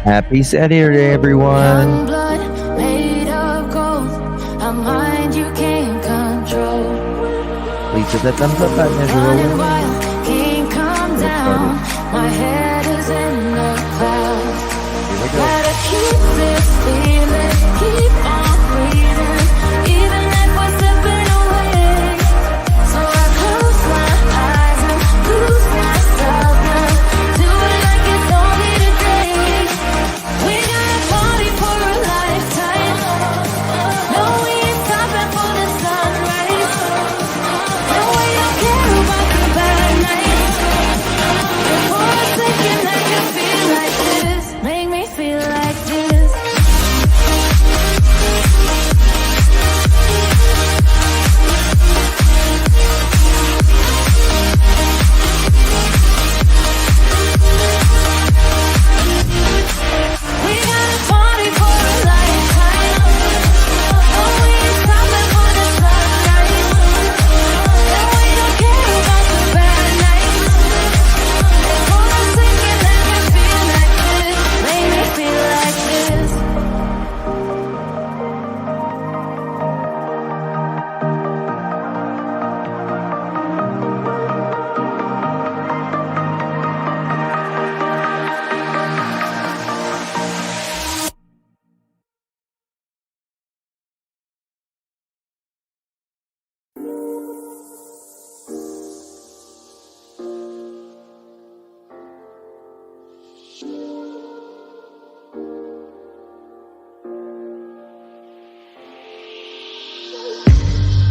Happy Saturday, everyone. Young blood made of gold, a mind you can't control. Please hit that thumbs up button as you're Running rolling. wild, can't come down. My head is in the clouds. Here we go. Gotta keep this feeling, keep on breathing, even if we're slipping away. So I close my eyes and lose myself now. Do it like it's only today. We gotta party for a lifetime. No, we ain't stopping for the sunrise. No, we don't care about the bad nights. Before a second, I can feel like this. Make me feel like this. We gotta party for a lifetime. No, we ain't stopping for the sunrise. No, we don't care about the bad nights. Before a second, I can feel like this. Make me feel like this.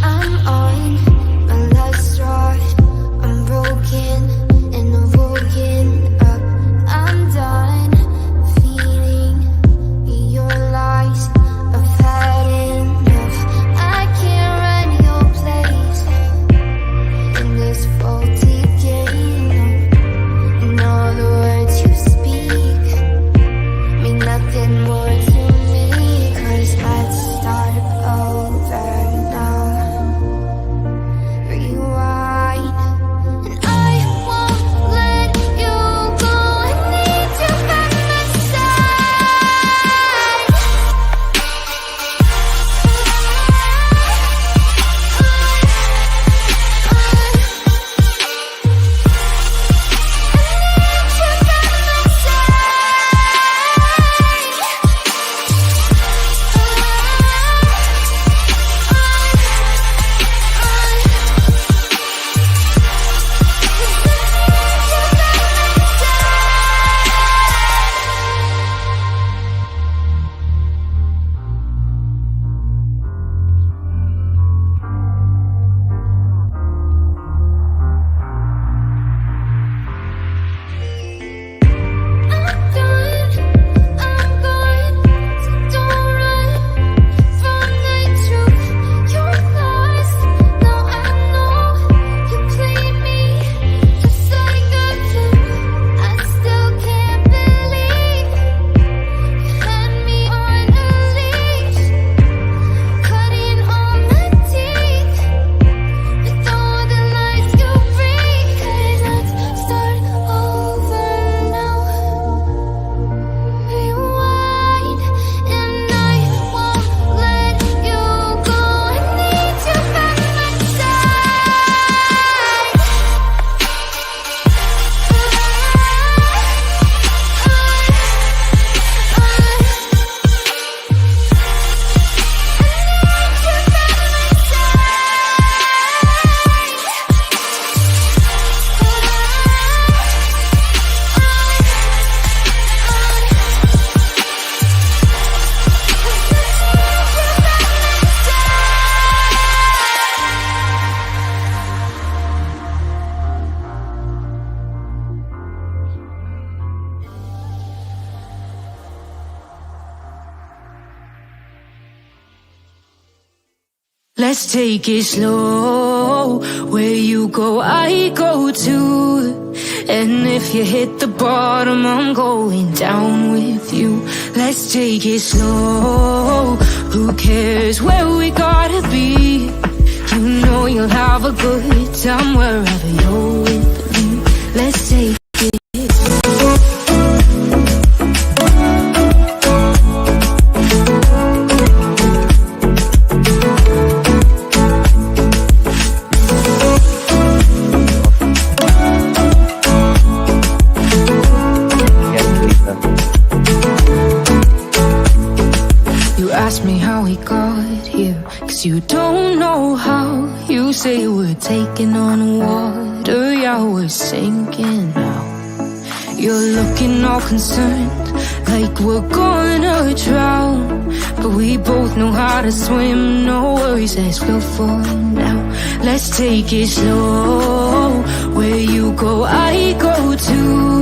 I'm on my last straw. I'm broken and I'm woken up. I'm done feeling your lies. I've had enough. I can't run your place in this faulty game. And all the words you speak mean nothing more to me. 'Cause I'd start over now. Rewind, and I won't let you go. I need you by my side. I'm gone, so don't run from the truth. You're lost, now I know you played me just like a flute. I still can't believe you had me on a leash, cutting all my teeth with all the lies you bring. 'Cause let's start over now. Rewind, and I won't let you go. I need you by my side. Let's take it slow. Where you go, I go too. And if you hit the bottom, I'm going down with you. Let's take it slow. Who cares where we gotta be? You know you'll have a good time wherever you're with me. Let's take it slow. here, 'cause you don't know how. You say we're taking on water, yeah, we're sinking now. You're looking all concerned, like we're gonna drown. But we both know how to swim, no worries as we'll fall now. Let's take it slow, where you go, I go too.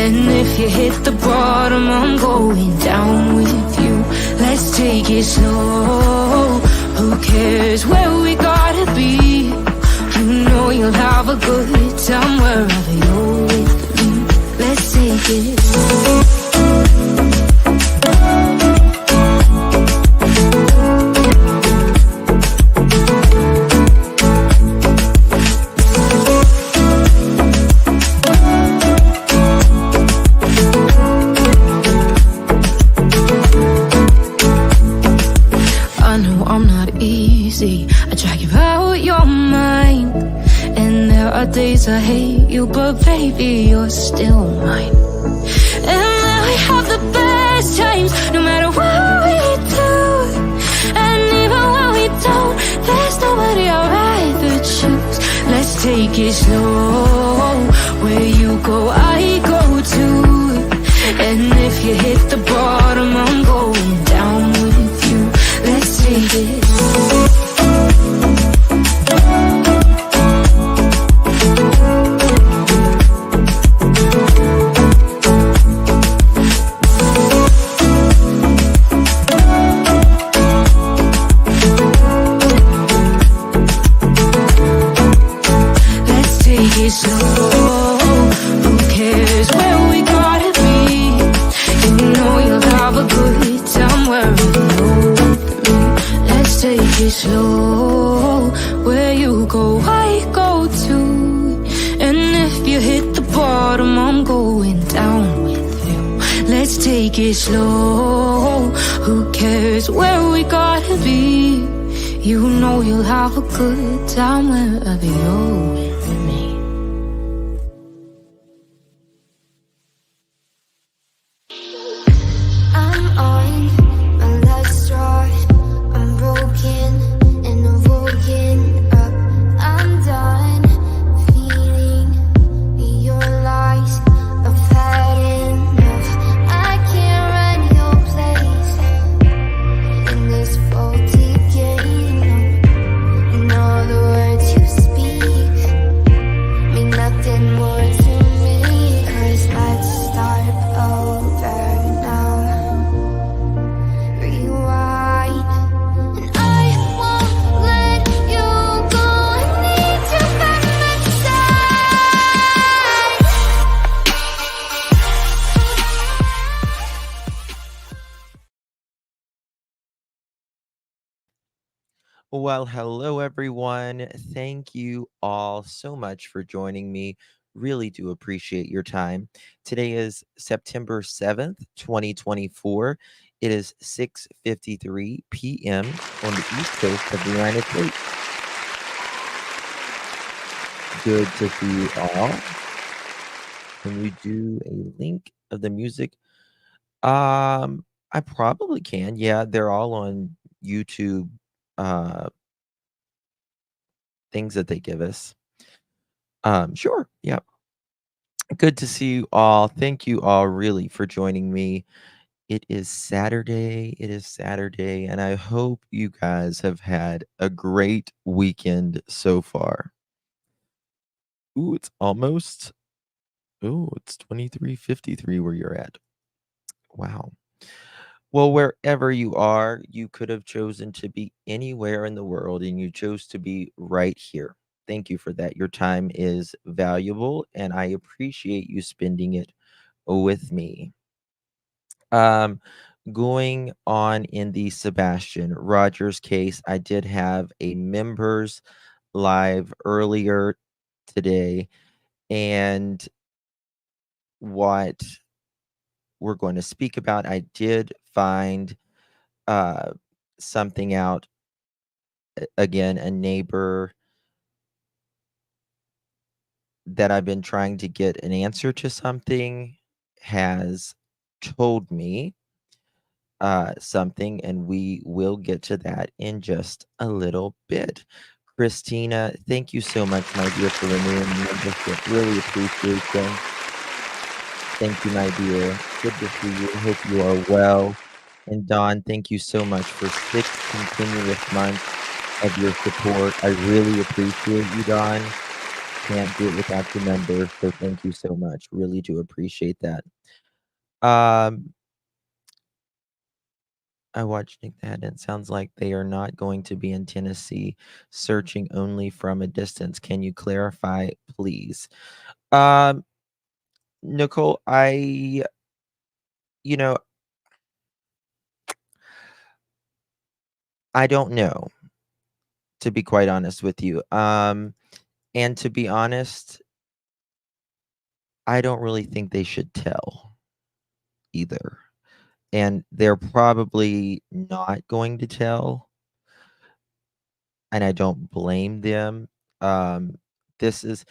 And if you hit the bottom, I'm going down with you. Let's take it slow, who cares where we gotta be? You know you'll have a good time wherever you're with me. Let's take it slow. I drag you out your mind, and there are days I hate you, but baby, you're still mine. And we have the best times, no matter what we do. And even when we don't, there's nobody I'd rather choose. Let's take it slow, where you go, I go too. And if you hit the bottom, I'm going down with you. Let's take it slow. Slow, where you go, I go too. And if you hit the bottom, I'm going down with you. Let's take it slow, who cares where we gotta be? You know you'll have a good time wherever you're with me. I'm on my last straw, I'm broken and I'm woken up. I'm done feeling your lies. I've had enough. I can't run your place in this faulty game. And all the words you speak mean nothing more to me. 'Cause let's start over now. Rewind. And I won't let you go. I need you by my side. Well, hello everyone. Thank you all so much for joining me. Really do appreciate your time. Today is September 7th, 2024. It is 6:53 p.m. on the East Coast of the United States. Good to see you all. Can you do a link of the music? I probably can. Yeah, they're all on YouTube uh things that they give us. Sure. Yeah. Good to see you all. Thank you all really for joining me. It is Saturday. It is Saturday, and I hope you guys have had a great weekend so far. Ooh, it's almost. Oh, it's 23:53 where you're at. Wow. Well, wherever you are, you could have chosen to be anywhere in the world, and you chose to be right here. Thank you for that. Your time is valuable, and I appreciate you spending it with me. Um, Going on in the Sebastian Rogers case, I did have a members live earlier today, and what we're going to speak about, I did find uh, something out. Again, a neighbor that I've been trying to get an answer to something has told me something, and we will get to that in just a little bit. Christina, thank you so much, my dear, for renewing the membership. Really appreciate you. Thank you, my dear. Good to see you. Hope you are well. And Don, thank you so much for 6 continuous months of your support. I really appreciate you, Don. Can't do it without your members, so thank you so much. Really do appreciate that. Um, I watched Nick that, and it sounds like they are not going to be in Tennessee, searching only from a distance. Can you clarify, please? Um, Nicole, you know, I don't know, to be quite honest with you. And to be honest, I don't really think they should tell either. And they're probably not going to tell, and I don't blame them. Um, this is,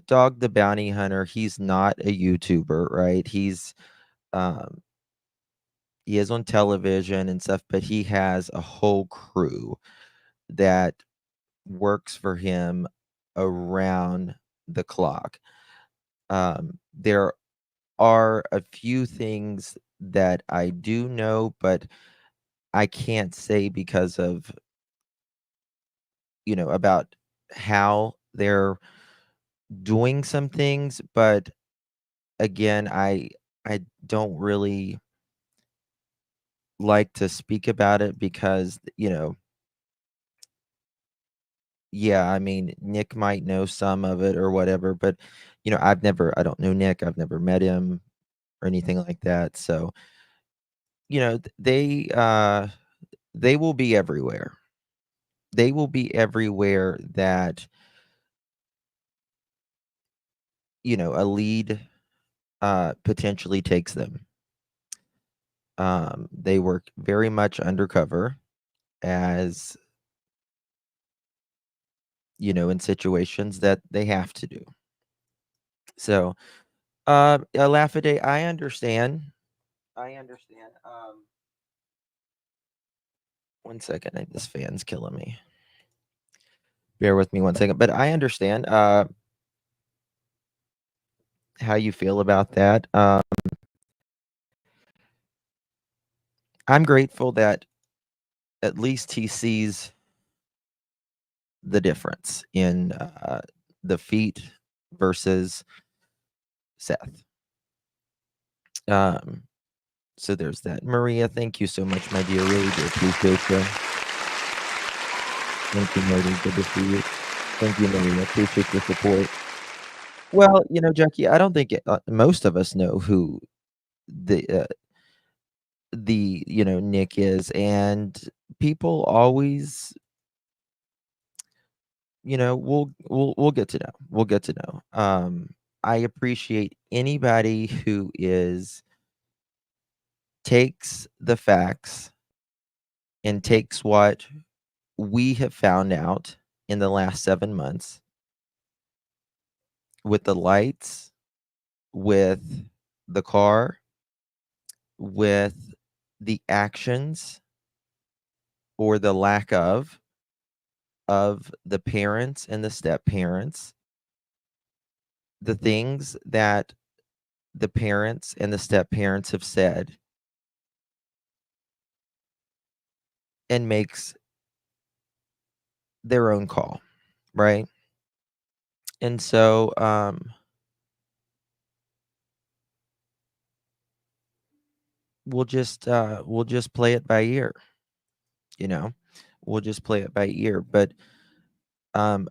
Dog the Bounty Hunter, he's not a YouTuber, right? Um, he is on television and stuff, but he has a whole crew that works for him around the clock. There are a few things that I do know, but I can't say because of, about how they're doing some things, but again, I don't really like to speak about it because, yeah, I mean, Nick might know some of it or whatever, but I don't know Nick, I've never met him or anything like that. So, they will be everywhere. They will be everywhere that, a lead potentially takes them. They work very much undercover as, in situations that they have to do. So, laugh a day. I understand. I understand. 1 second. This fan's killing me. Bear with me 1 second. But I understand how you feel about that. I'm grateful that at least he sees the difference in the feet versus Seth. Um, so there's that. Maria, thank you so much, my dear. Really do appreciate you. Thank you, Marty. Good to see you. Thank you, Maria. Appreciate your support. Well, Jackie, I don't think most of us know who the Nick is, and people always, we'll get to know. We'll get to know. I appreciate anybody who is takes the facts and takes what we have found out in the last 7 months with the lights, with the car, with the actions or the lack of the parents and the step parents, the things that the parents and the step parents have said, and makes their own call, right? And so we'll just play it by ear, you know. We'll just play it by ear, but um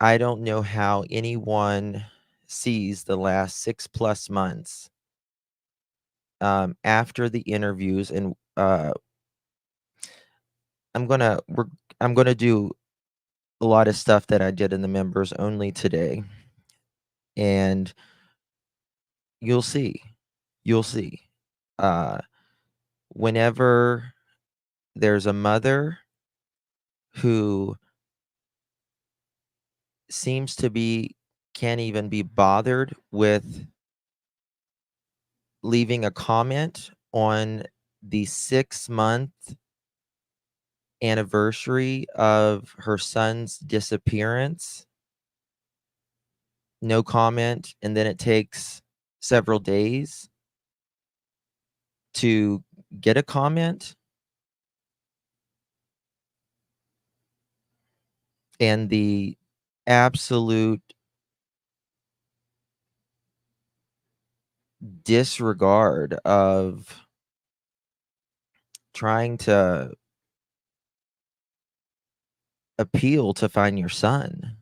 I don't know how anyone sees the last 6 plus months after the interviews, and I'm gonna we're I'm gonna do a lot of stuff that I did in the members only today, and you'll see. You'll see. Uh, Whenever there's a mother who seems to be can't even be bothered with leaving a comment on the 6-month anniversary of her son's disappearance, no comment, and then it takes several days to get a comment, and the absolute disregard of trying to appeal to find your son.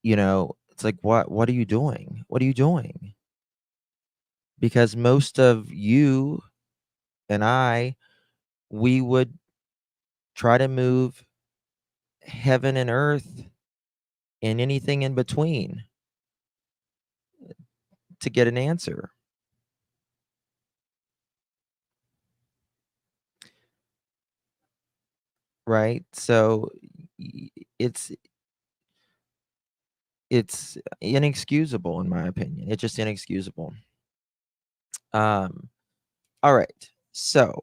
It's like, what are you doing? What are you doing? Because most of you and I, we would try to move heaven and earth and anything in between to get an answer, right? So y- it's it's inexcusable in my opinion. It's just inexcusable. Um all right. So,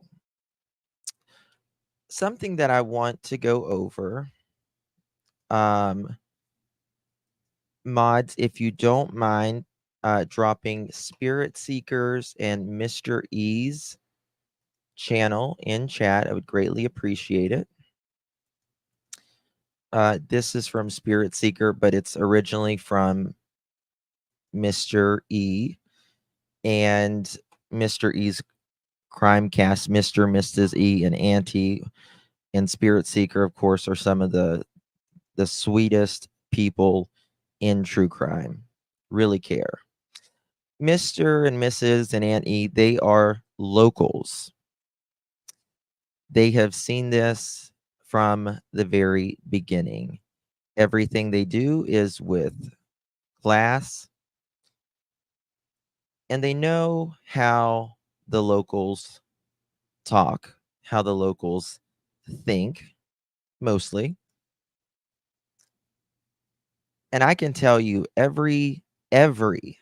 something that I want to go over, um mods, if you don't mind dropping Spirit Seekers and Mr. E's channel in chat, I would greatly appreciate it. This is from Spirit Seeker, but it's originally from Mr. E and Mr. E's Crime Cast. Mr., Mrs. E, and Auntie and Spirit Seeker, of course, are some of the sweetest people in true crime. Really care. Mr. and Mrs. and Aunt E, they are locals. They have seen this from the very beginning. Everything they do is with class, and they know how the locals talk, how the locals think, mostly. And I can tell you every, every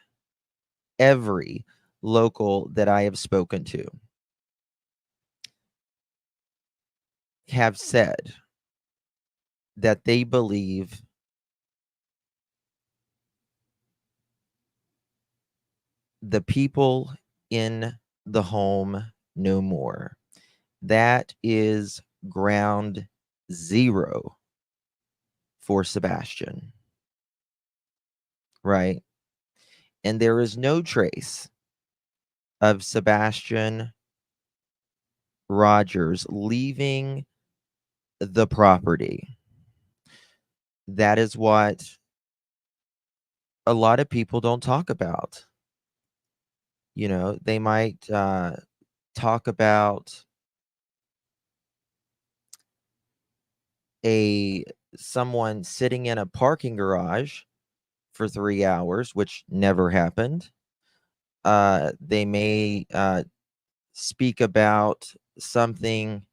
local that I have spoken to have said that they believe the people in the home no more. That is ground zero for Sebastian, right? And there is no trace of Sebastian Rogers leaving the property. That is what a lot of people don't talk about. They might talk about a someone sitting in a parking garage for 3 hours, which never happened. They may speak about something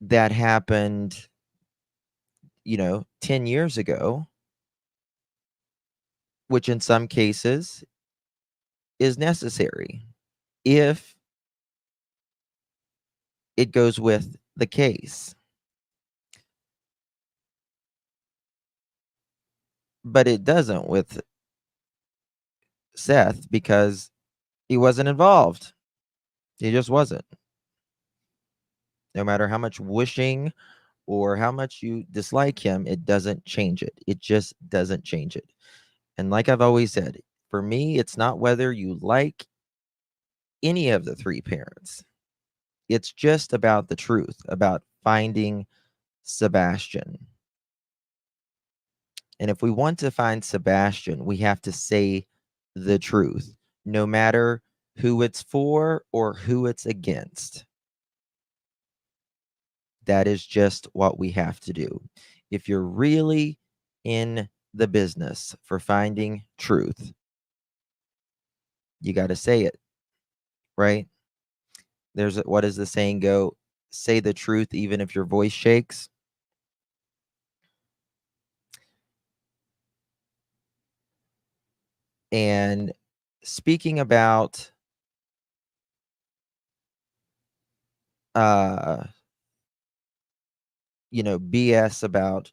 that happened, 10 years ago, which in some cases is necessary if it goes with the case. But it doesn't with Seth because he wasn't involved. He just wasn't. No matter how much wishing or how much you dislike him, it doesn't change it. It just doesn't change it. And like I've always said, for me, it's not whether you like any of the three parents. It's just about the truth, about finding Sebastian. And if we want to find Sebastian, we have to say the truth, no matter who it's for or who it's against. That is just what we have to do. If you're really in the business for finding truth, you got to say it, right? What does the saying go? Say the truth even if your voice shakes. And speaking about uh, BS about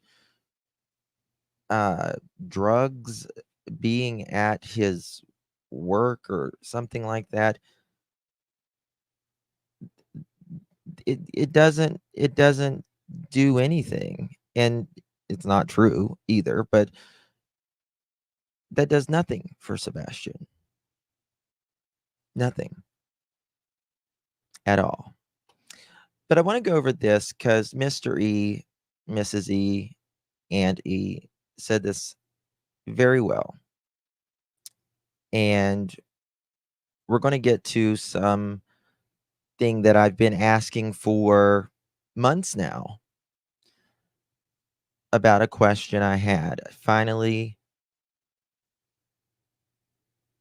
uh, drugs being at his work or something like that, it doesn't do anything. And it's not true either, but that does nothing for Sebastian. Nothing at all. But I want to go over this because Mr. E, Mrs. E, and E said this very well. And we're going to get to something that I've been asking for months now about a question I had. I finally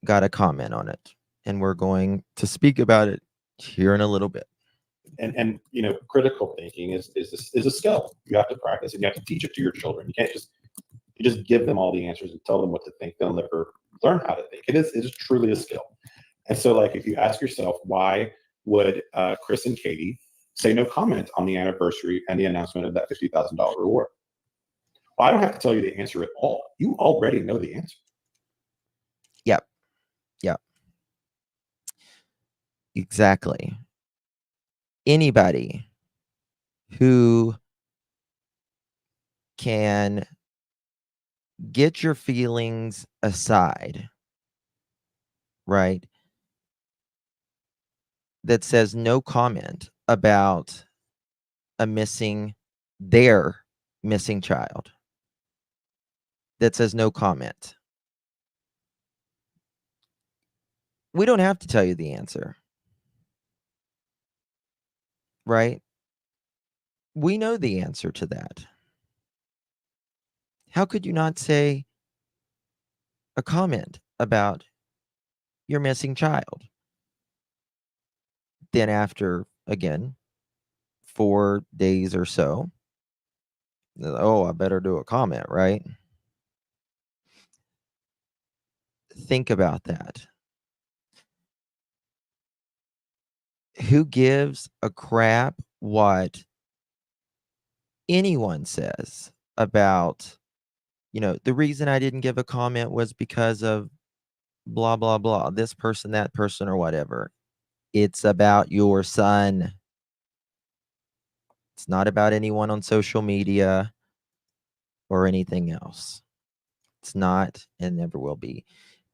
got a comment on it, and we're going to speak about it here in a little bit. And critical thinking is a skill you have to practice, and you have to teach it to your children. You can't just give them all the answers and tell them what to think. They'll never learn how to think. It is truly a skill. And so, like, if you ask yourself, why would Chris and Katie say no comment on the anniversary and the announcement of that $50,000 reward? Well, I don't have to tell you the answer at all. You already know the answer. Yep. Exactly. Anybody who can get your feelings aside, right? That says no comment about their missing child. That says no comment. We don't have to tell you the answer. Right? We know the answer to that. How could you not say a comment about your missing child? Then after, again, 4 days or so, oh, I better do a comment, right? Think about that. Who gives a crap what anyone says about, the reason I didn't give a comment was because of blah, blah, blah, this person, that person, or whatever. It's about your son. It's not about anyone on social media or anything else. It's not and never will be.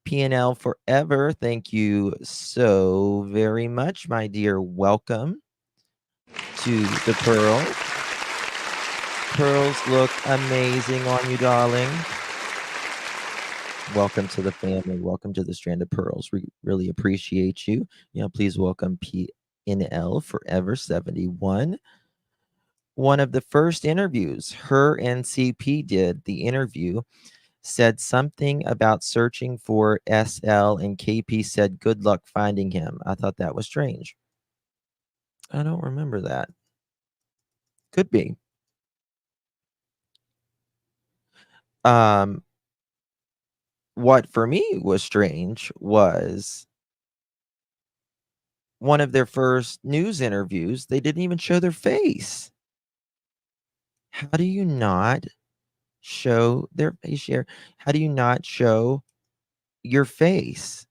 P&L forever. Thank you so very much, my dear. Welcome to the pearls. Pearls look amazing on you, darling. Welcome to the family. Welcome to the Strand of Pearls. We really appreciate you. Please welcome P&L Forever 71. One of the first interviews her and CP did, the interview said something about searching for SL, and KP said, "Good luck finding him." I thought that was strange. I don't remember that. Could be. What for me was strange was one of their first news interviews, they didn't even show their face. How do you not show their face share? How do you not show your face?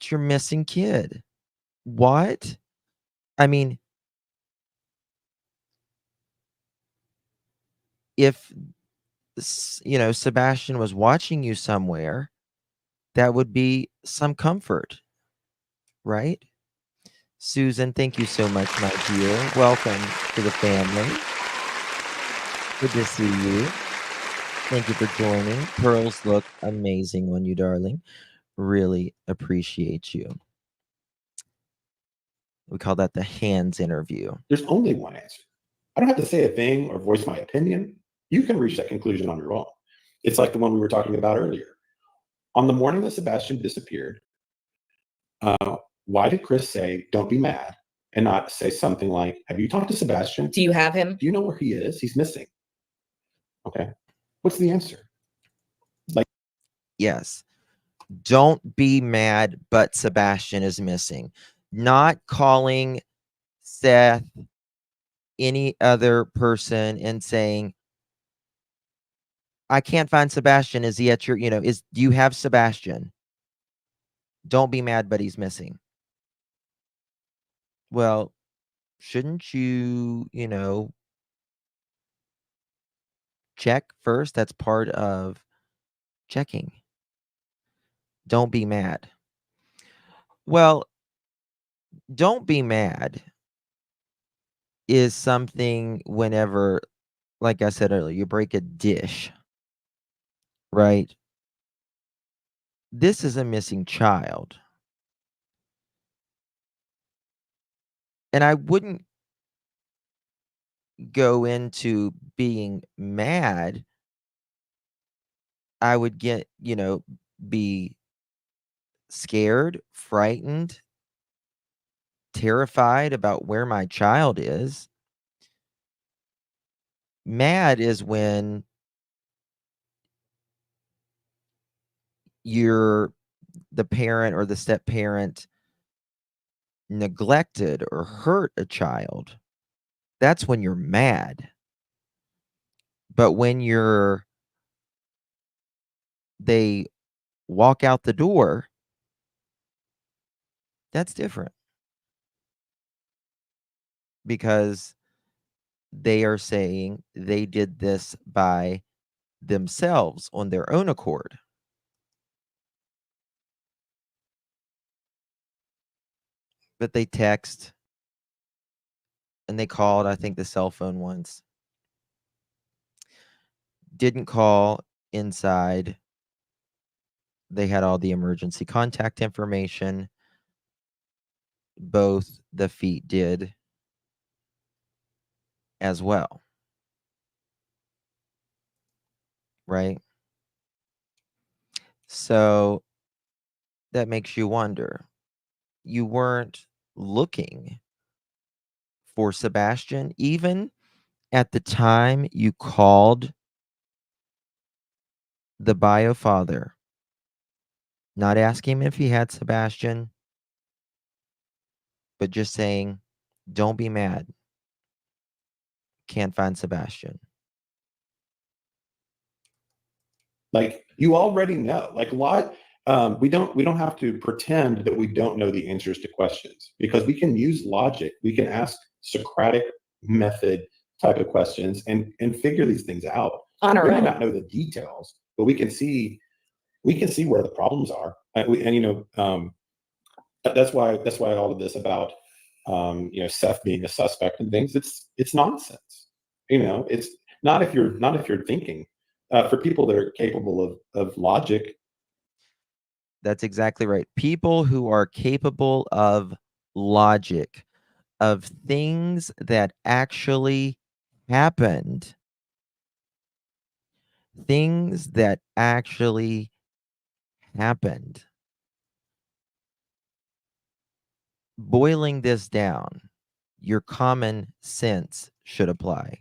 It's your missing kid. What? I mean, if Sebastian was watching you somewhere, that would be some comfort, right? Susan, thank you so much, my dear. Welcome to the family. Good to see you. Thank you for joining. Pearls look amazing on you, darling. Really appreciate you. We call that the hands interview. There's only one answer. I don't have to say a thing or voice my opinion. You can reach that conclusion on your own. It's like the one we were talking about earlier. On the morning that Sebastian disappeared, why did Chris say, "Don't be mad," and not say something like, "Have you talked to Sebastian? Do you have him? Do you know where he is? He's missing." Okay. What's the answer? Yes. Don't be mad, but Sebastian is missing. Not calling Seth, any other person and saying, "I can't find Sebastian. Is he at your, is do you have Sebastian? Don't be mad, but he's missing." Well, shouldn't you, check first? That's part of checking. Don't be mad. Well, don't be mad is something whenever, like I said earlier, you break a dish, right? This is a missing child. And I wouldn't go into being mad. I would be scared, frightened, terrified about where my child is. Mad is when you're the parent or the step parent neglected or hurt a child. That's when you're mad. But when they walk out the door, that's different because they are saying they did this by themselves on their own accord. But they text and they called, I think, the cell phone once. Didn't call inside. They had all the emergency contact information. Both the feet did as well. Right? So that makes you wonder. You weren't looking for Sebastian, even at the time you called the bio father, not asking him if he had Sebastian, but just saying, "Don't be mad. Can't find Sebastian." Like you already know. Like why we don't have to pretend that we don't know the answers to questions because we can use logic. We can ask Socratic method type of questions and figure these things out. On our We might own. not know the details, but we can see where the problems are. That's why all of this about Seth being a suspect and things. It's nonsense. It's not if you're thinking. For people that are capable of logic. That's exactly right. People who are capable of logic, of things that actually happened, things that actually happened. Boiling this down, your common sense should apply.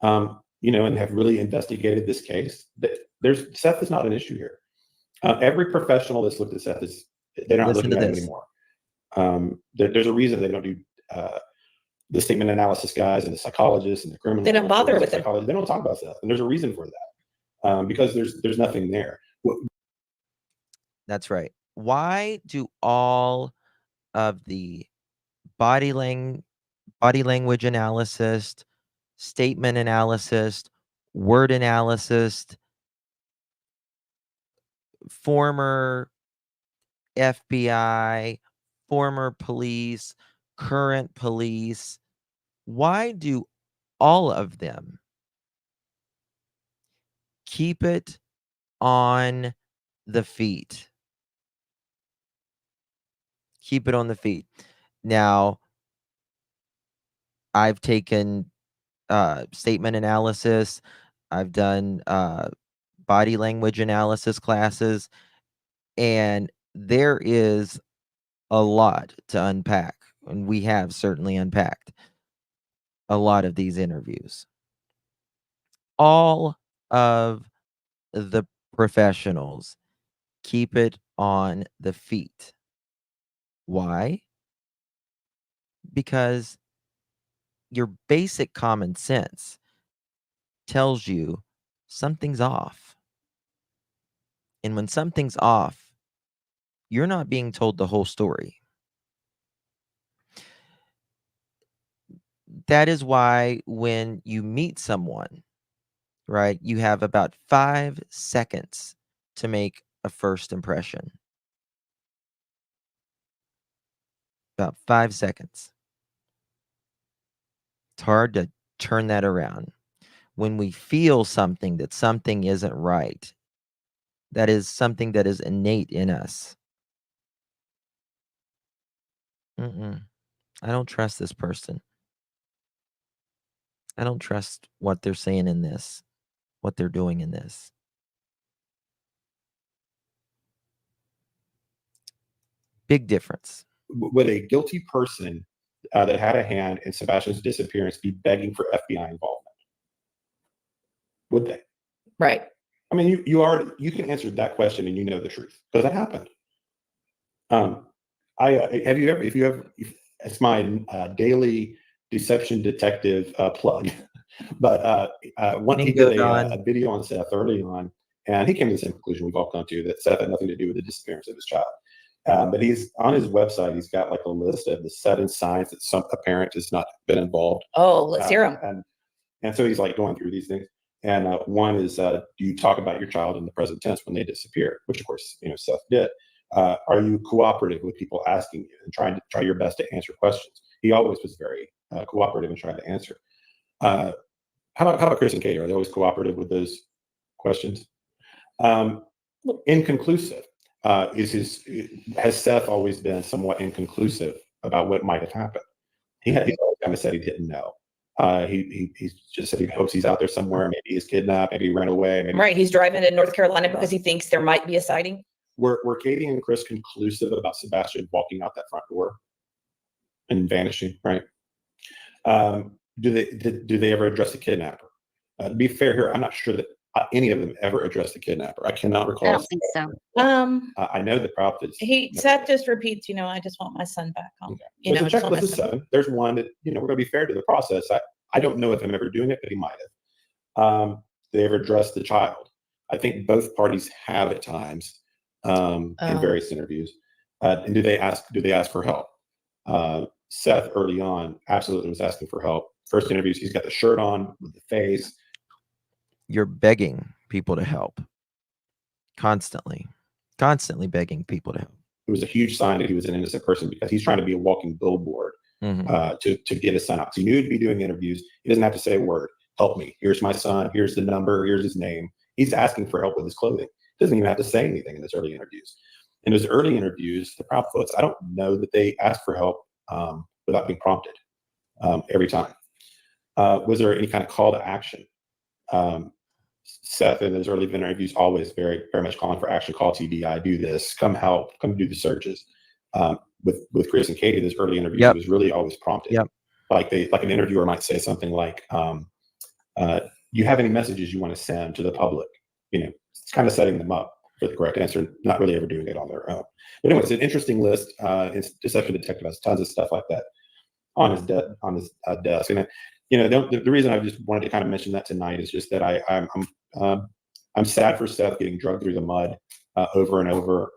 And have really investigated this case. There's Seth is not an issue here. Every professional that's looked at Seth they're not Listen looking to at him this. anymore. There's a reason they don't do the statement analysis guys and the psychologists and the criminal. They don't bother with it. psychologists. They don't talk about Seth, and there's a reason for that because there's nothing there. That's right. Why do all of the body language analysis, statement analysis, word analysis, former FBI, former police, current police, why do all of them keep it on the feet? Keep it on the feet. Now, I've taken statement analysis. I've done body language analysis classes, and there is a lot to unpack. And we have certainly unpacked a lot of these interviews. All of the professionals keep it on the feet. Why? because your basic common sense tells you something's off. And when something's off, you're not being told the whole story. That is why when you meet someone, right, you have about 5 seconds to make a first impression. About 5 seconds. It's hard to turn that around. When we feel something that something isn't right, that is something that is innate in us. I don't trust this person. I don't trust what they're saying in this, what they're doing in this. Big difference. Would a guilty person that had a hand in Sebastian's disappearance be begging for FBI involvement? Would they? Right. I mean, you can answer that question and you know the truth because that happened. It's my daily deception detective plug. But one he did a video on Seth early on, and he came to the same conclusion we've all come to, that Seth had nothing to do with the disappearance of his child. But he's on his website. He's got like a list of the 7 signs that a parent has not been involved. Oh, let's hear them. And so he's like going through these things. And one is, do you talk about your child in the present tense when they disappear? Which of course, Seth did. Are you cooperative with people asking you and try your best to answer questions? He always was very cooperative and tried to answer. How about Chris and Katie? Are they always cooperative with those questions? Inconclusive. Has Seth always been somewhat inconclusive about what might have happened? He always kind of said he didn't know. He just said he hopes he's out there somewhere. Maybe he's kidnapped. Maybe he ran away. Right. He's driving to North Carolina because he thinks there might be a sighting. Were Katie and Chris conclusive about Sebastian walking out that front door and vanishing? Right. Do they ever address the kidnapper? To be fair here, I'm not sure that any of them ever addressed the kidnapper. I cannot recall. I don't think so. I know the prop is. Seth just repeats, I just want my son back home. Okay. There's a checklist of 7. There's one that, we're going to be fair to the process. I don't know if I'm ever doing it, but he might have. They ever addressed the child? I think both parties have at times in various interviews. And do they ask for help? Seth early on absolutely was asking for help. First interviews, he's got the shirt on with the face. You're begging people to help. Constantly begging people to help. It was a huge sign that he was an innocent person because he's trying to be a walking billboard to get his son out. So he knew to be doing interviews. He doesn't have to say a word. Help me. Here's my son. Here's the number. Here's his name. He's asking for help with his clothing. He doesn't even have to say anything in those early interviews. In those early interviews, the prop folks, I don't know that they asked for help without being prompted every time. Was there any kind of call to action? Seth in those early interviews always very, very much calling for action. Call TDI, do this, come help, come do the searches. With Chris and Katie, those early interviews was really always prompted. Like an interviewer might say something like, "You have any messages you want to send to the public?" It's kind of setting them up for the correct answer, not really ever doing it on their own. But anyway, it's an interesting list. Deception Detective has tons of stuff like that on his desk. And the reason I just wanted to kind of mention that tonight is just that I'm sad for Seth getting drugged through the mud over and over.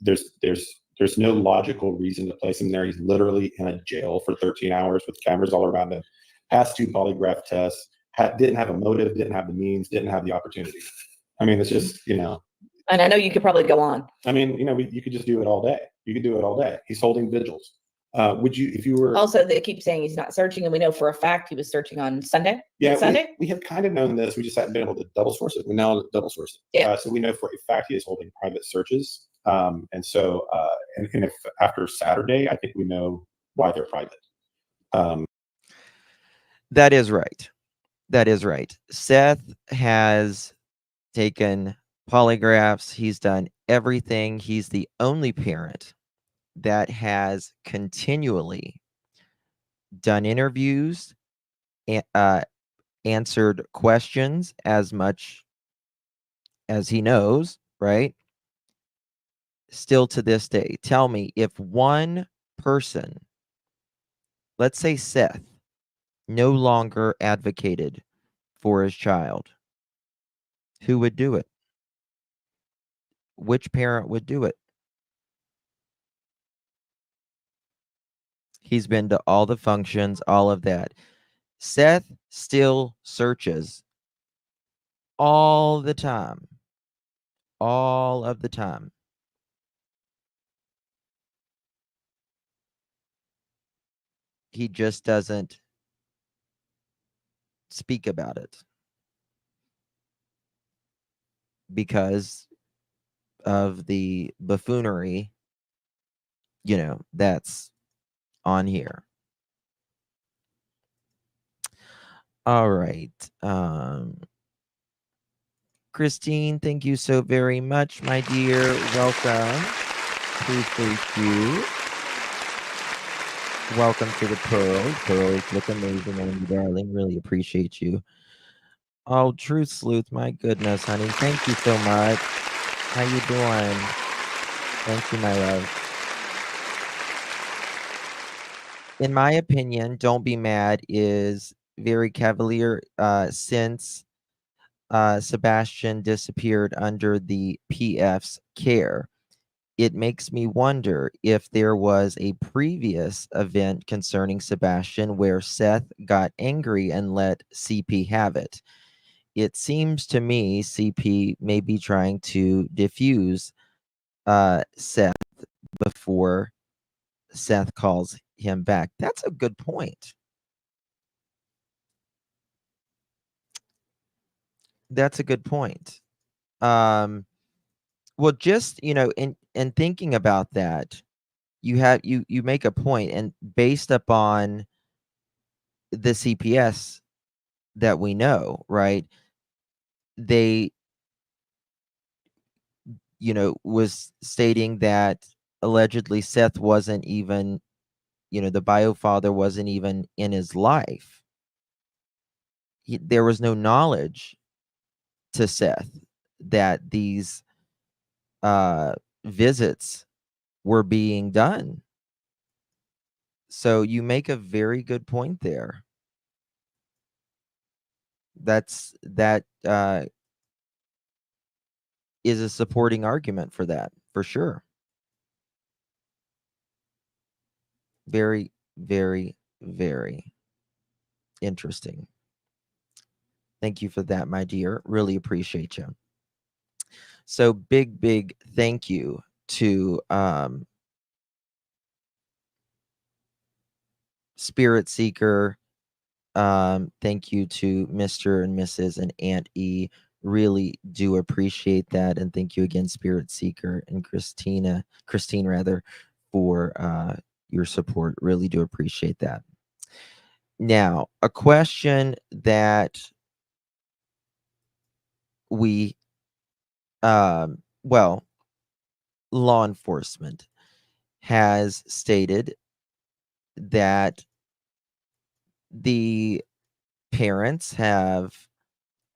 There's no logical reason to place him there. He's literally in a jail for 13 hours with cameras all around him. Passed 2 polygraph tests. Didn't have a motive. Didn't have the means. Didn't have the opportunity. I mean, it's just And I know you could probably go on. I mean, you could just do it all day. You could do it all day. He's holding vigils. Would you, if you were Also, they keep saying he's not searching, and we know for a fact he was searching on Sunday. Yeah, Sunday. We have kind of known this. We just hadn't been able to double source it. We now double source it. Yeah. So we know for a fact he is holding private searches. And so, and if after Saturday, I think we know why they're private. That is right. That is right. Seth has taken polygraphs. He's done everything. He's the only parent that has continually done interviews, answered questions as much as he knows, right? Still to this day, tell me if one person let's say Seth no longer advocated for his child, who would do it? Which parent would do it? He's been to all the functions, all of that. Seth still searches all the time, all of the time. He just doesn't speak about it because of the buffoonery, that's on here. All right. Christine, thank you so very much, my dear. Welcome. Appreciate you. Welcome to the Pearls. Pearls look amazing on you, darling. Really appreciate you. Oh, Truth Sleuth, my goodness, honey. Thank you so much. How you doing? Thank you, my love. In my opinion, Don't Be Mad is very cavalier since Sebastian disappeared under the PF's care. It makes me wonder if there was a previous event concerning Sebastian where Seth got angry and let CP have it. It seems to me CP may be trying to diffuse Seth before Seth calls him back. That's a good point. That's a good point. Well, just in thinking about that, you make a point, and based upon the CPS that we know, right? They, was stating that allegedly Seth wasn't even, the bio father wasn't even in his life. There was no knowledge to Seth that these visits were being done. So you make a very good point there. That is a supporting argument for that, for sure. Very, very, very interesting. Thank you for that, my dear. Really appreciate you. So big thank you to Spirit Seeker. Thank you to Mr. and Mrs. and Aunt E. Really do appreciate that. And thank you again, Spirit Seeker and Christine rather, for your support. Really do appreciate that. Now, a question that we well, law enforcement has stated that the parents have,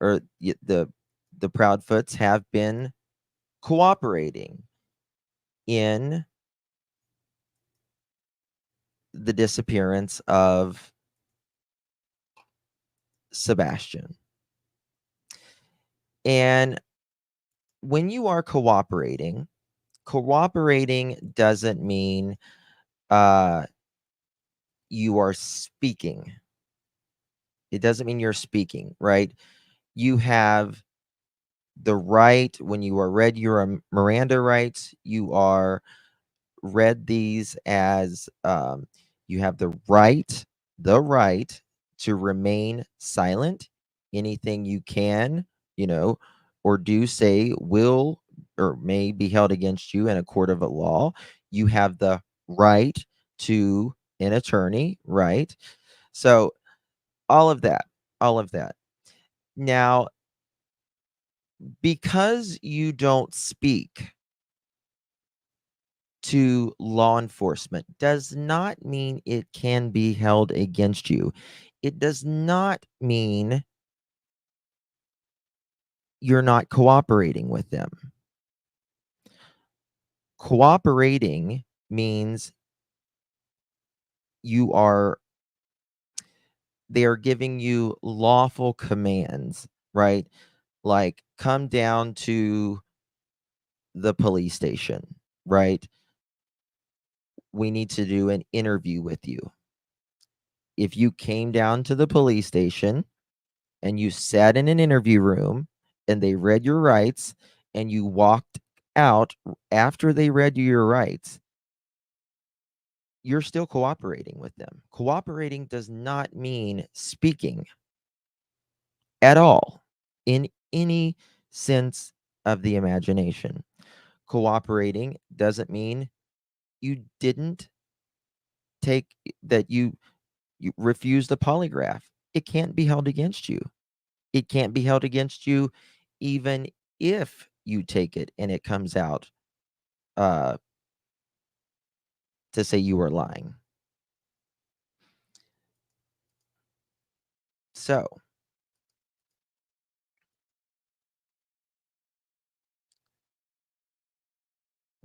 or the Proudfoots have been cooperating in the disappearance of Sebastian. And when you are cooperating doesn't mean you are speaking. It doesn't mean you're speaking, right? You have the right, when you are read your Miranda rights, you are read these as you have the right to remain silent. Anything you can, or do say will or may be held against you in a court of law. You have the right to an attorney, right? So all of that. Now, because you don't speak to law enforcement does not mean it can be held against you. It does not mean you're not cooperating with them. Cooperating means you are they are giving you lawful commands, right? Like, come down to the police station, right? We need to do an interview with you. If you came down to the police station and you sat in an interview room and they read your rights and you walked out after they read you your rights, you're still cooperating with them. Cooperating does not mean speaking at all in any sense of the imagination. Cooperating doesn't mean you didn't take that you refused a polygraph. It can't be held against you. It can't be held against you even if you take it and it comes out uh, to say you were lying. So,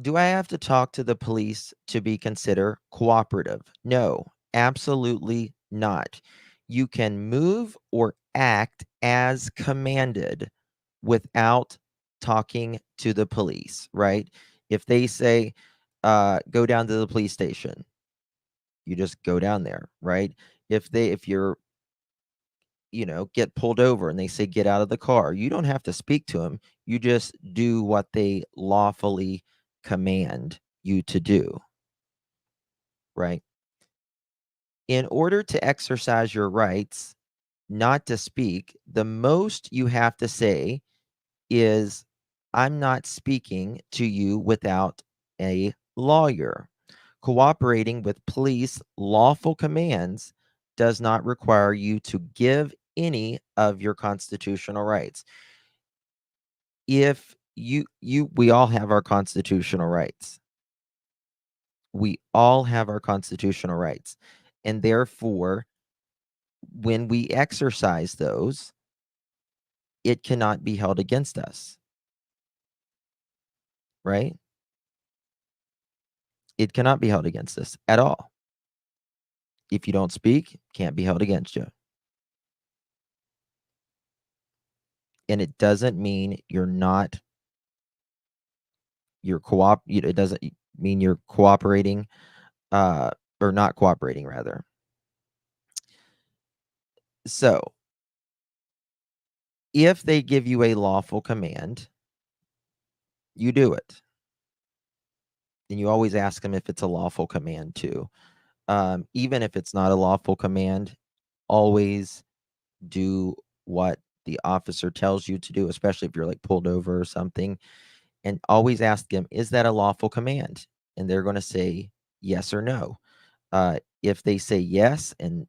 do I have to talk to the police to be considered cooperative? No, absolutely not. You can move or act as commanded without talking to the police, right? If they say, go down to the police station, you just go down there, right? If you're, get pulled over and they say get out of the car, you don't have to speak to them. You just do what they lawfully command you to do, right? In order to exercise your rights not to speak, the most you have to say is, I'm not speaking to you without a lawyer. Cooperating with police lawful commands does not require you to give any of your constitutional rights. If we all have our constitutional rights. We all have our constitutional rights. And therefore, when we exercise those, it cannot be held against us. Right? It cannot be held against us at all. If you don't speak, can't be held against you. And it doesn't mean you're it doesn't mean you're cooperating or not cooperating rather. So, if they give you a lawful command, you do it. And you always ask them if it's a lawful command too. Even if it's not a lawful command, always do what the officer tells you to do, especially if you're like pulled over or something. And always ask them, is that a lawful command? And they're going to say yes or no. If they say yes and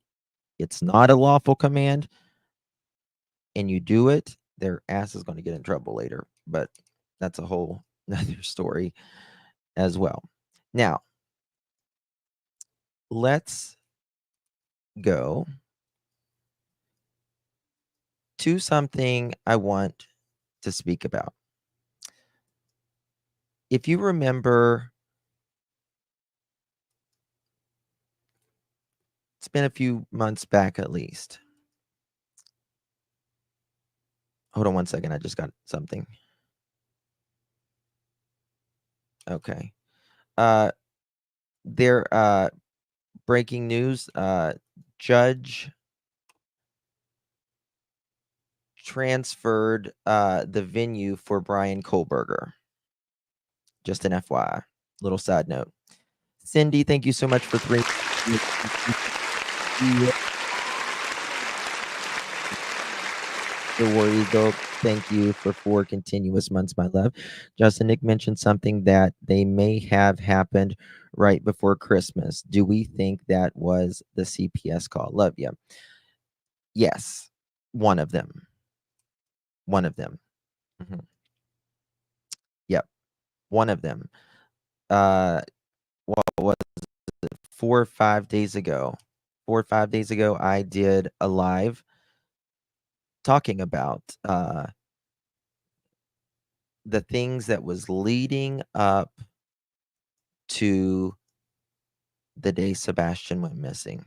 it's not a lawful command and you do it, their ass is going to get in trouble later. But that's a whole other story as well. Now, let's go to something I want to speak about. If you remember, it's been a few months back at least. Hold on one second. I just got something. Okay. There breaking news, judge transferred the venue for Brian Kohlberger. Just an FYI. Little side note. Cindy, thank you so much for 3. The War Eagle, thank you for 4 continuous months, my love. Justin Nick mentioned something that they may have happened right before Christmas. Do we think that was the CPS call? Love you. Yes, one of them. One of them. Mhm. Yep, one of them. What was it? 4 or 5 days ago. 4 or 5 days ago, I did a live talking about the things that was leading up to the day Sebastian went missing.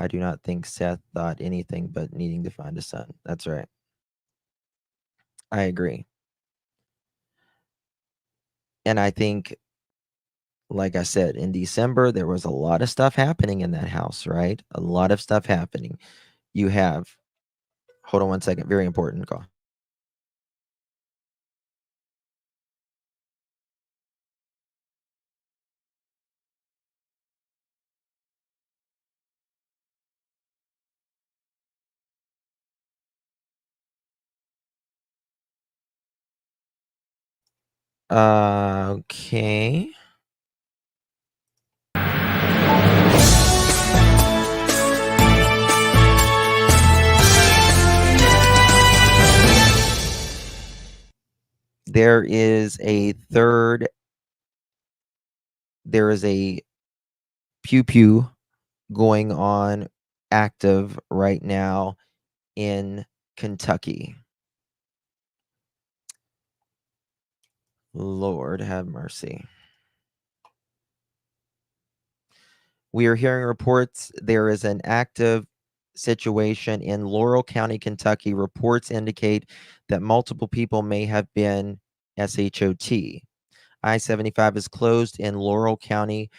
I do not think Seth thought anything but needing to find a son. That's right. I agree. And I think, like I said, in December, there was a lot of stuff happening in that house, right? A lot of stuff happening. You have, hold on one second, very important call. Okay. There is a pew pew going on active right now in Kentucky. Lord have mercy. We are hearing reports there is an active situation in Laurel County, Kentucky. Reports indicate that multiple people may have been SHOT. I-75 is closed in Laurel County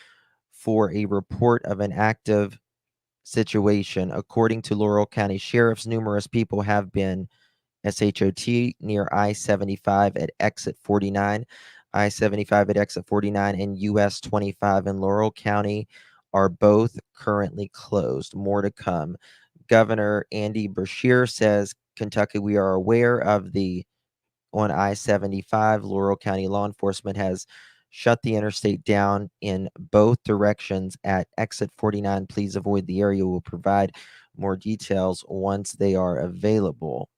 for a report of an active situation. According to Laurel County sheriffs, numerous people have been SHOT near I-75 at exit 49. I-75 at exit 49 and US 25 in Laurel County are both currently closed. More to come. Governor Andy Beshear says, Kentucky, we are aware of the on I-75. Laurel County law enforcement has shut the interstate down in both directions at exit 49. Please avoid the area. We'll provide more details once they are available.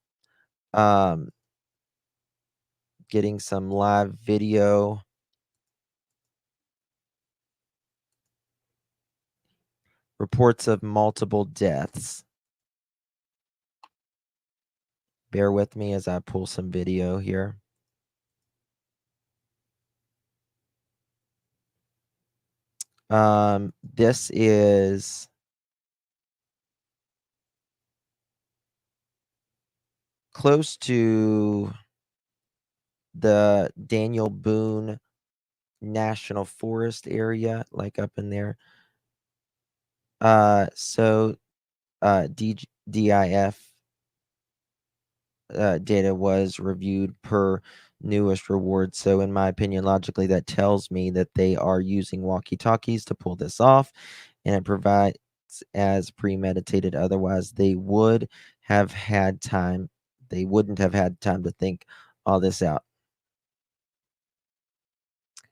Getting some live video. Reports of multiple deaths. Bear with me as I pull some video here. This is close to the Daniel Boone National Forest area, like up in there. So DIF data was reviewed per newest reward. So, in my opinion, logically, that tells me that they are using walkie-talkies to pull this off, and it provides as premeditated. Otherwise, they would have had time. They wouldn't have had time to think all this out.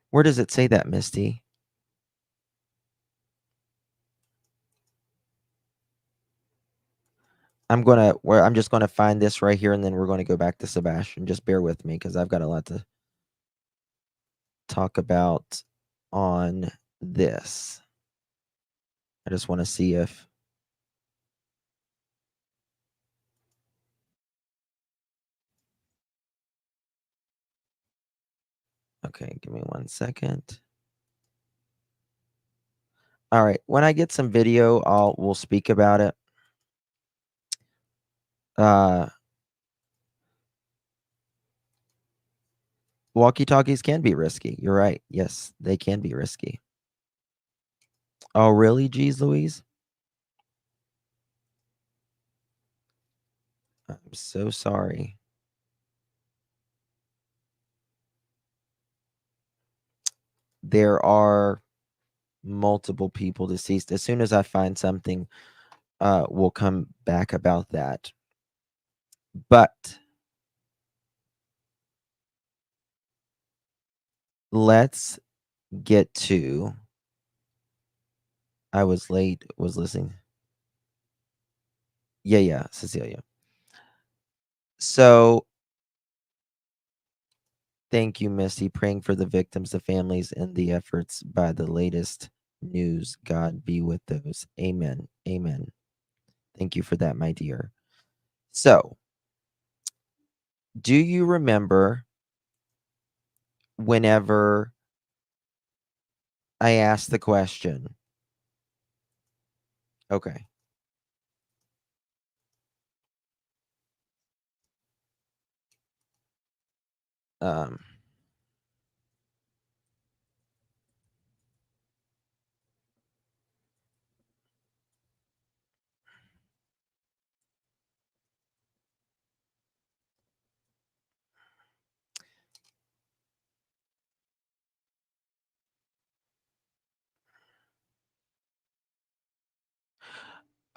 Where does it say that, Misty? I'm just gonna find this right here, and then we're gonna go back to Sebastian. Just bear with me because I've got a lot to talk about on this. I just want to see if okay, give me 1 second. All right, when I get some video, we'll speak about it. Walkie-talkies can be risky. You're right. Yes, they can be risky. Oh, really? Geez Louise? I'm so sorry. There are multiple people deceased. As soon as I find something, we'll come back about that. But let's get to I was late, was listening. Yeah, Cecilia. So thank you, Misty. Praying for the victims, the families, and the efforts by the latest news. God be with those. Amen. Amen. Thank you for that, my dear. So, do you remember whenever I asked the question? Okay. Um,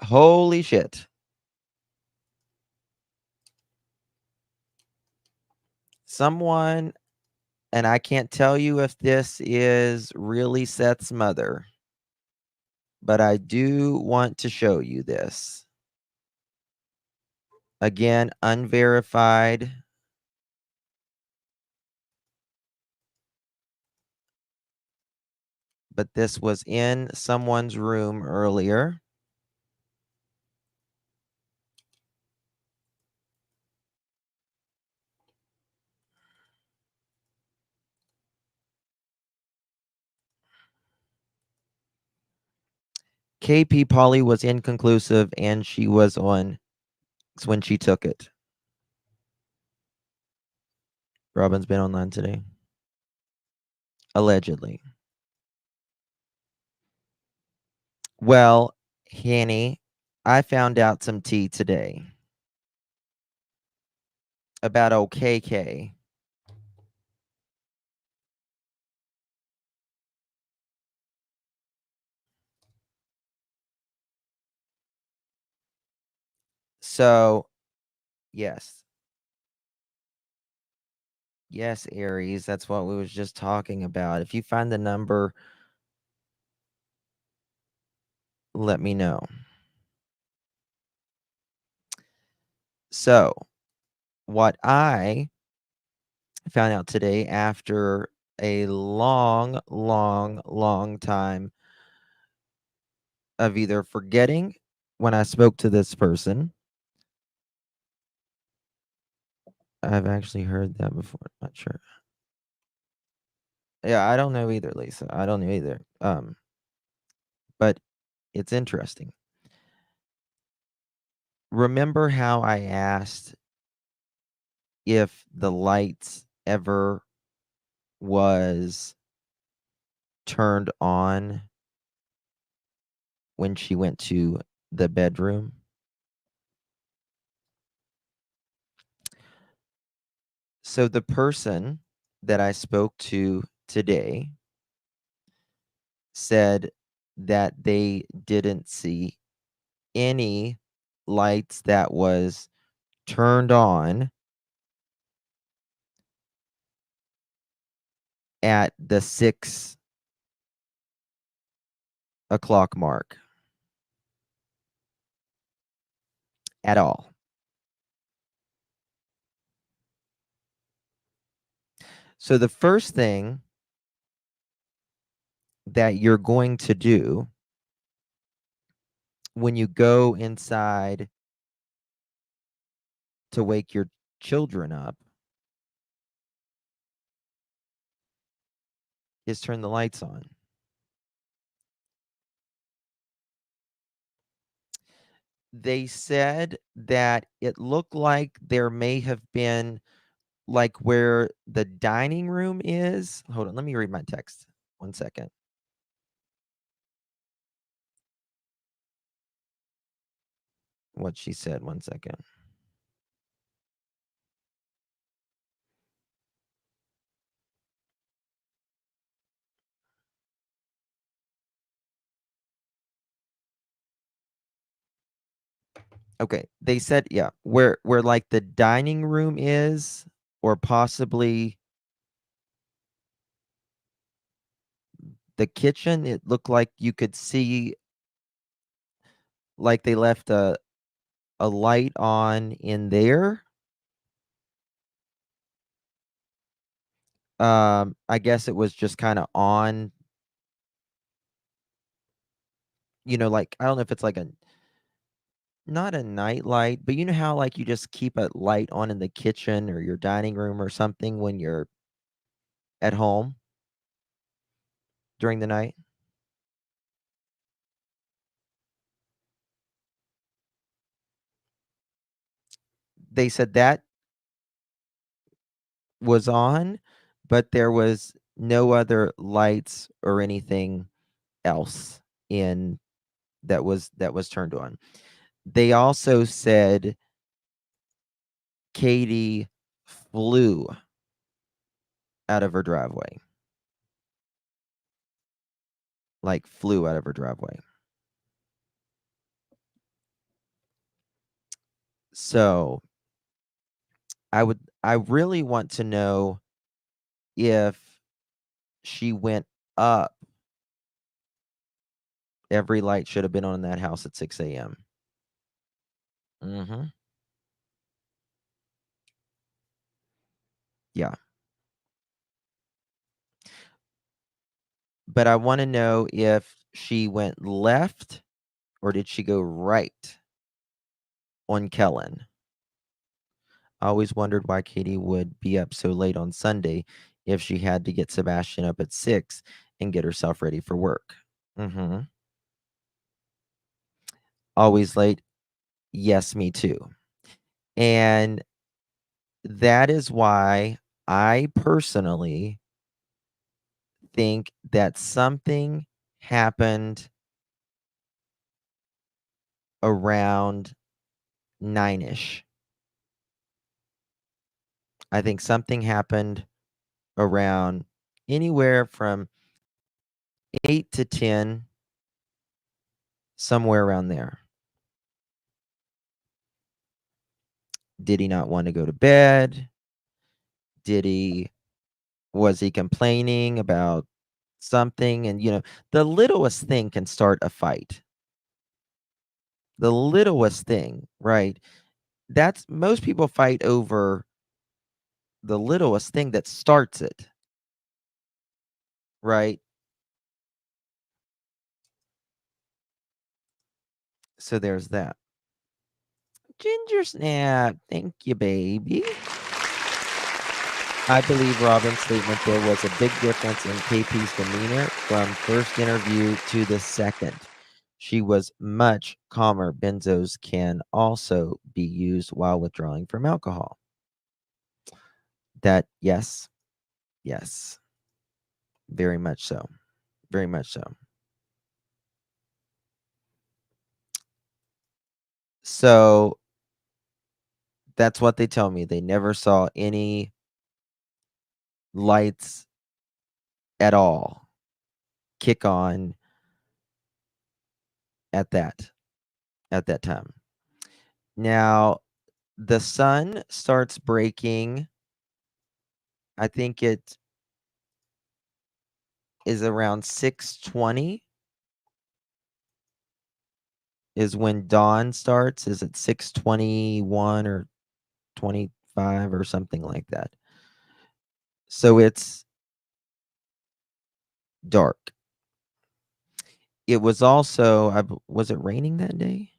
holy shit. Someone, and I can't tell you if this is really Seth's mother, but I do want to show you this. Again, unverified. But this was in someone's room earlier. KP Polly was inconclusive and she was on when she took it. Robin's been online today. Allegedly. Well, Hanny, I found out some tea today about old KK. So, yes. Yes, Aries, that's what we was just talking about. If you find the number, let me know. So, what I found out today after a long, long, long time of either forgetting when I spoke to this person. I've actually heard that before. Not sure. Yeah, I don't know either, Lisa. I don't know either. But it's interesting. Remember how I asked if the lights ever was turned on when she went to the bedroom? So the person that I spoke to today said that they didn't see any lights that was turned on at the 6 o'clock mark at all. So the first thing that you're going to do when you go inside to wake your children up is turn the lights on. They said that it looked like there may have been like where the dining room is. Hold on, let me read my text. 1 second. What she said. 1 second. Okay, they said, yeah, where like the dining room is, or possibly the kitchen, it looked like you could see like they left a light on in there. I guess it was just kind of on, like I don't know if it's like a not a night light, but you know how like you just keep a light on in the kitchen or your dining room or something when you're at home during the night? They said that was on, but there was no other lights or anything else in that was turned on. They also said Katie flew out of her driveway. Like flew out of her driveway. So I really want to know if she went up. Every light should have been on in that house at 6 a.m. Mhm. Yeah. But I wanna know if she went left or did she go right on Kellen? I always wondered why Katie would be up so late on Sunday if she had to get Sebastian up at 6 and get herself ready for work. Mhm. Always late? Yes, me too. And that is why I personally think that something happened around 9ish. I think something happened around anywhere from 8 to 10, somewhere around there. Did he not want to go to bed? Did he was he complaining about something? And the littlest thing can start a fight. The littlest thing, right? That's most people fight over the littlest thing that starts it, right? So there's that. Ginger snap. Thank you, baby. I believe Robin's statement there was a big difference in KP's demeanor from first interview to the second. She was much calmer. Benzos can also be used while withdrawing from alcohol. That, yes, yes, very much so. Very much so. So that's what they tell me. They never saw any lights at all kick on at that time. Now, the sun starts breaking. I think it is around 6:20 is when dawn starts. Is it 6:21 or 25 or something like that? So it's dark. It was also was it raining that day?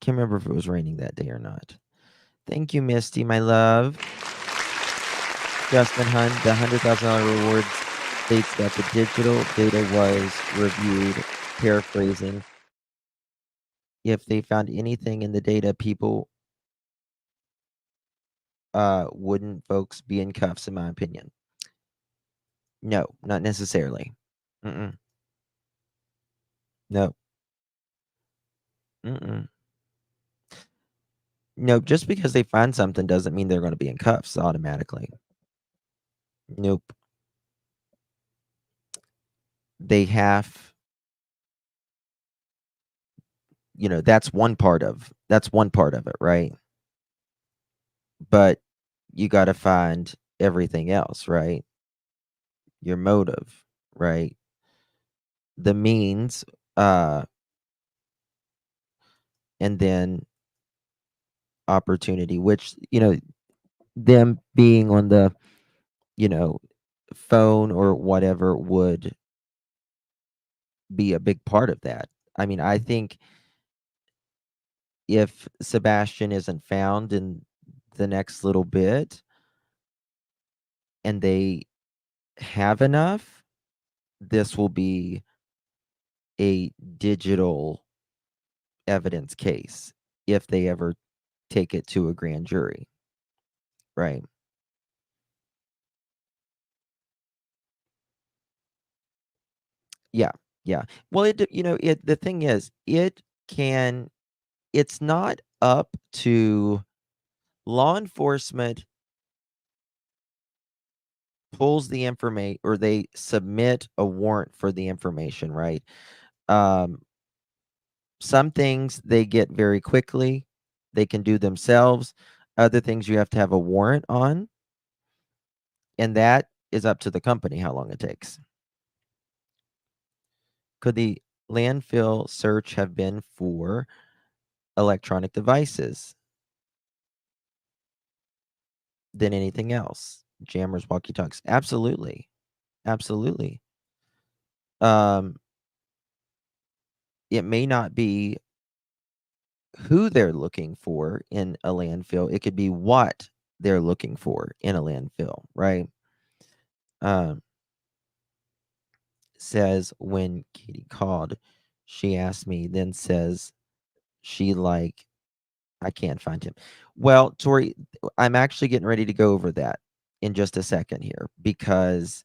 Can't remember if it was raining that day or not. Thank you, Misty, my love. Justin Hunt, the $100,000 rewards states that the digital data was reviewed, paraphrasing. If they found anything in the data, people wouldn't folks be in cuffs, in my opinion. No, not necessarily. Mm-mm. No. Mm-mm. No, just because they find something doesn't mean they're going to be in cuffs automatically. Nope. They have, that's one part of it, right? But you got to find everything else, right? Your motive, right? The means, and then opportunity, which, them being on the, you know, phone or whatever would be a big part of that. I mean, I think if Sebastian isn't found in the next little bit and they have enough, this will be a digital evidence case if they ever take it to a grand jury, right? Yeah, yeah. Well, the thing is, it's not up to law enforcement pulls the information or they submit a warrant for the information, right? Um, some things they get very quickly, they can do themselves. Other things you have to have a warrant on, and that is up to the company how long it takes. Could the landfill search have been for electronic devices than anything else? Jammers, walkie-talkies? Absolutely. Absolutely. It may not be who they're looking for in a landfill. It could be what they're looking for in a landfill, right? Um, says when Katie called, she asked me, then says she like, I can't find him. Well, Tori, I'm actually getting ready to go over that in just a second here because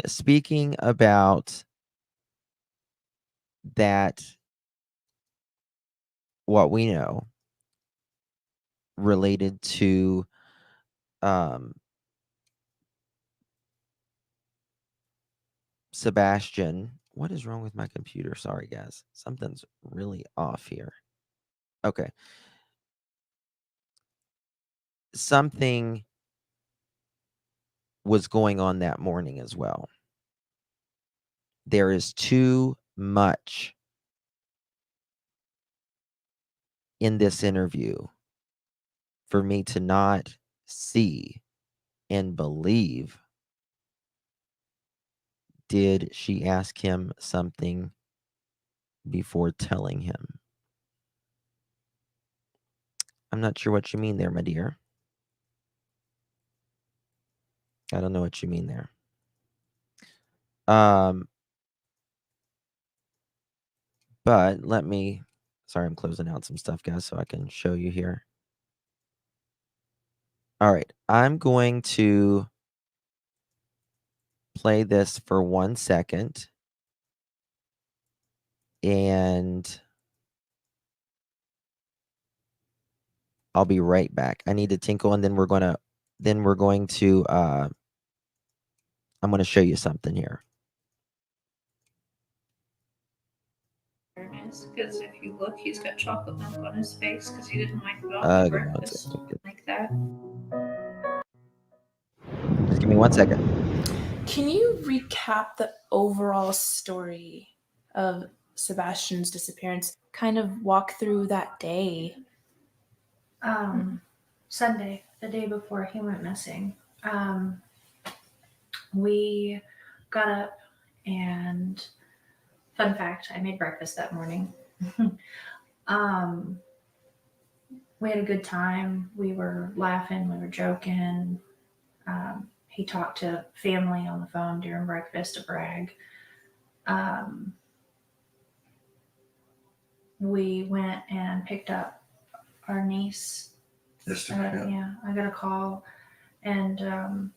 speaking about that, what we know related to um, Sebastian. What is wrong with my computer? Sorry, guys. Something's really off here. Okay. Something was going on that morning as well. There is too much in this interview for me to not see and believe. Did she ask him something before telling him? I'm not sure what you mean there, my dear. I don't know what you mean there. But sorry, I'm closing out some stuff, guys, so I can show you here. All right, I'm going to play this for 1 second. And I'll be right back. I need to tinkle, and then we're going to I'm going to show you something here. Because if you look, he's got chocolate milk on his face because he didn't like breakfast like that. Just give me 1 second. Can you recap the overall story of Sebastian's disappearance? Kind of walk through that day. Sunday, the day before he went missing. We got up and, fun fact, I made breakfast that morning. We had a good time. We were laughing, we were joking. He talked to family on the phone during breakfast to brag. We went and picked up our niece. Yeah, I got a call and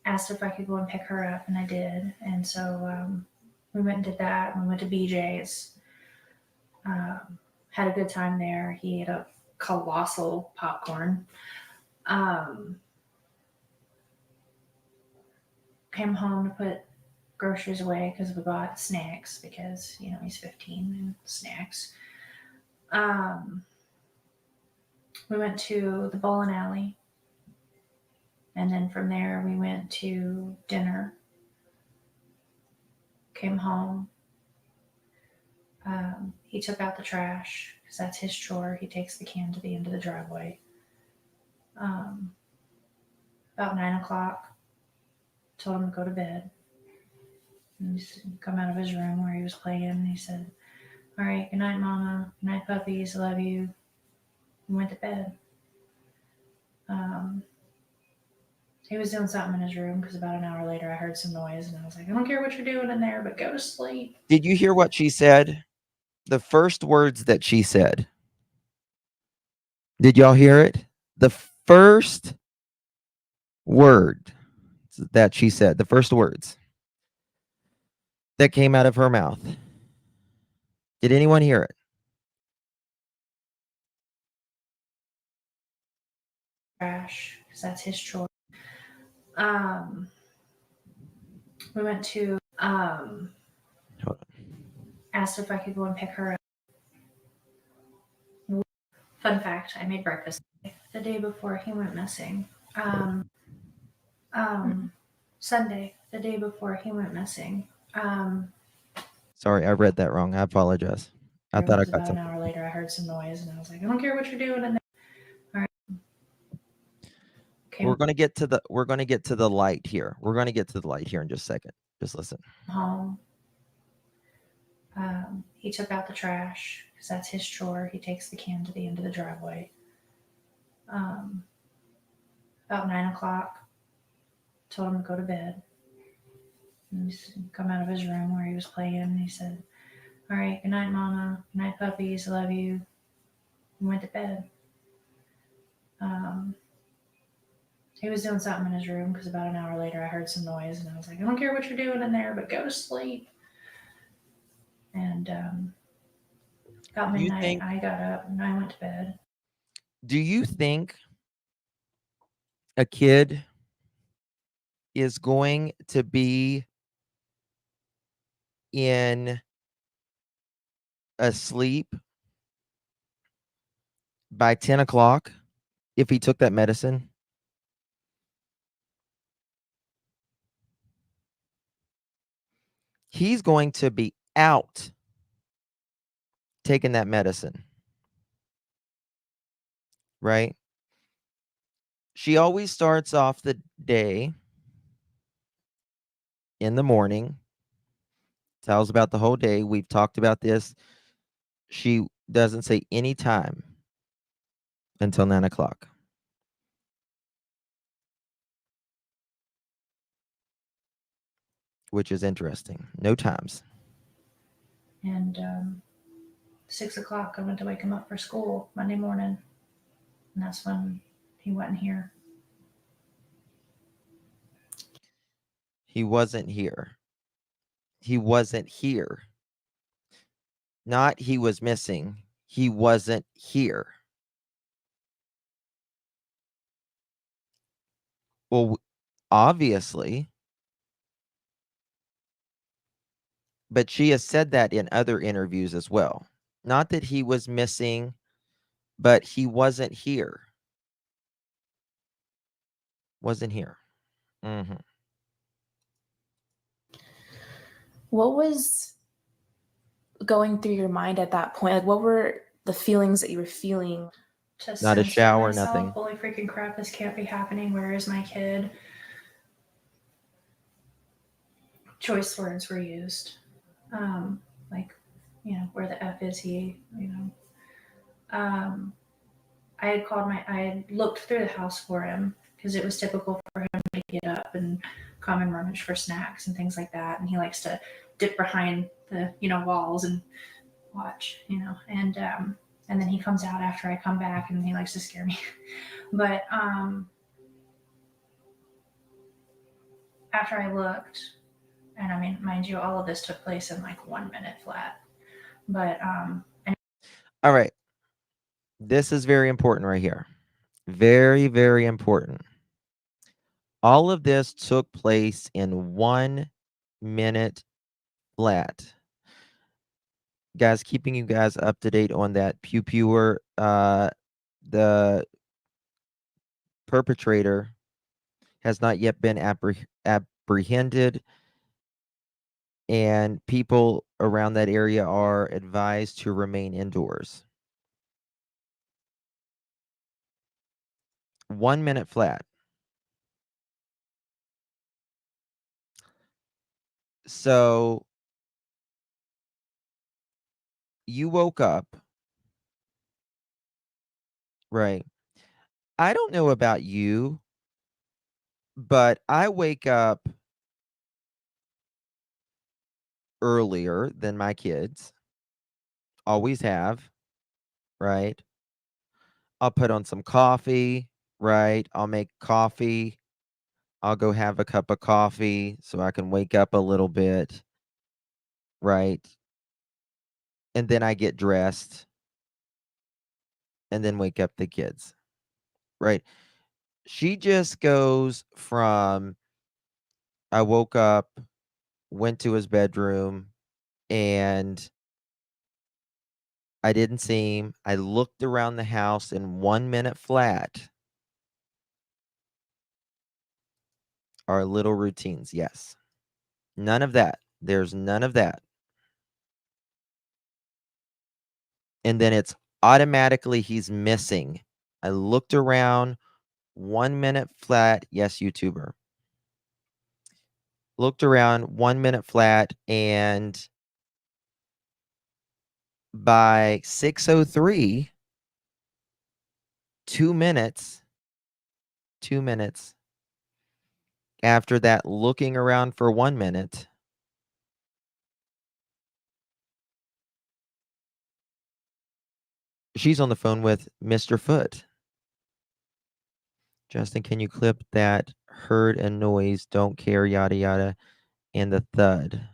asked if I could go and pick her up, and I did. And so we went and did that. We went to BJ's. Had a good time there. He ate a colossal popcorn. Came home to put groceries away because we bought snacks because he's 15 and snacks. We went to the bowling alley, and then from there we went to dinner. Came home. He took out the trash because that's his chore. He takes the can to the end of the driveway. About 9:00, told him to go to bed. And he come out of his room where he was playing, and he said, "All right, good night, Mama. Good night, puppies. I love you." And went to bed. He was doing something in his room because about an hour later I heard some noise, and I was like, "I don't care what you're doing in there, but go to sleep." Did you hear what she said? The first words that she said. Did y'all hear it? The first word that she said, the first words that came out of her mouth. Did anyone hear it? Trash, because that's his chore. We went to Hold asked if I could go and pick her up. Fun fact: I made breakfast the day before he went missing. Sunday, the day before he went missing. Sorry, I read that wrong. I apologize. I thought I got About an something. hour later, I heard some noise, and I was like, I don't care what you're doing in there. All right. Came We're gonna get to the light here. We're gonna get to the light here in just a second. Just listen. home. He took out the trash because that's his chore. He takes the can to the end of the driveway. About 9 o'clock, told him to go to bed. And he's come out of his room where he was playing, and he said, "All right, good night, Mama. Good night, puppies. Love you." And went to bed. He was doing something in his room because about an hour later I heard some noise, and I was like, I don't care what you're doing in there, but go to sleep. And about Do you midnight, think- I got up and I went to bed. Do you think a kid is going to be in asleep by 10 o'clock if he took that medicine? He's going to be out taking that medicine. Right? She always starts off the day in the morning, tells about the whole day. We've talked about this. She doesn't say any time until 9 o'clock. Which is interesting. No times. And 6 o'clock, I went to wake him up for school Monday morning. And that's when he wasn't here. He wasn't here. He wasn't here. Not he was missing. He wasn't here. Well, obviously. But she has said that in other interviews as well. Not that he was missing, but he wasn't here. Wasn't here. Mm-hmm. What was going through your mind at that point? Like, what were the feelings that you were feeling? To Not a censor shower, myself, nothing. Holy freaking crap, this can't be happening. Where is my kid? Choice words were used. Like, where the F is he? I had looked through the house for him because it was typical for him to get up and come and rummage for snacks and things like that. And he likes to dip behind the, walls and watch, and then he comes out after I come back and he likes to scare me. But after I looked, and I mean, mind you, all of this took place in like 1 minute flat. But all right. This is very important right here. Very, very important. All of this took place in 1 minute flat. Guys, keeping you guys up to date on that. Pew Pewer, the perpetrator has not yet been apprehended, and people around that area are advised to remain indoors. 1 minute flat. So you woke up, right? I don't know about you, but I wake up earlier than my kids always have, right? I'll put on some coffee, right? I'll make coffee. I'll go have a cup of coffee so I can wake up a little bit, right? And then I get dressed and then wake up the kids, right? She just goes from I woke up, went to his bedroom, and I didn't see him. I looked around the house in 1 minute flat. Our little routines, yes. None of that. There's none of that. And then it's automatically he's missing. I looked around 1 minute flat. Yes, YouTuber. Looked around 1 minute flat, and by 6:03, 2 minutes after that looking around for 1 minute, she's on the phone with Mr. Foot. Justin, can you clip that heard a noise, don't care, yada yada, and the thud?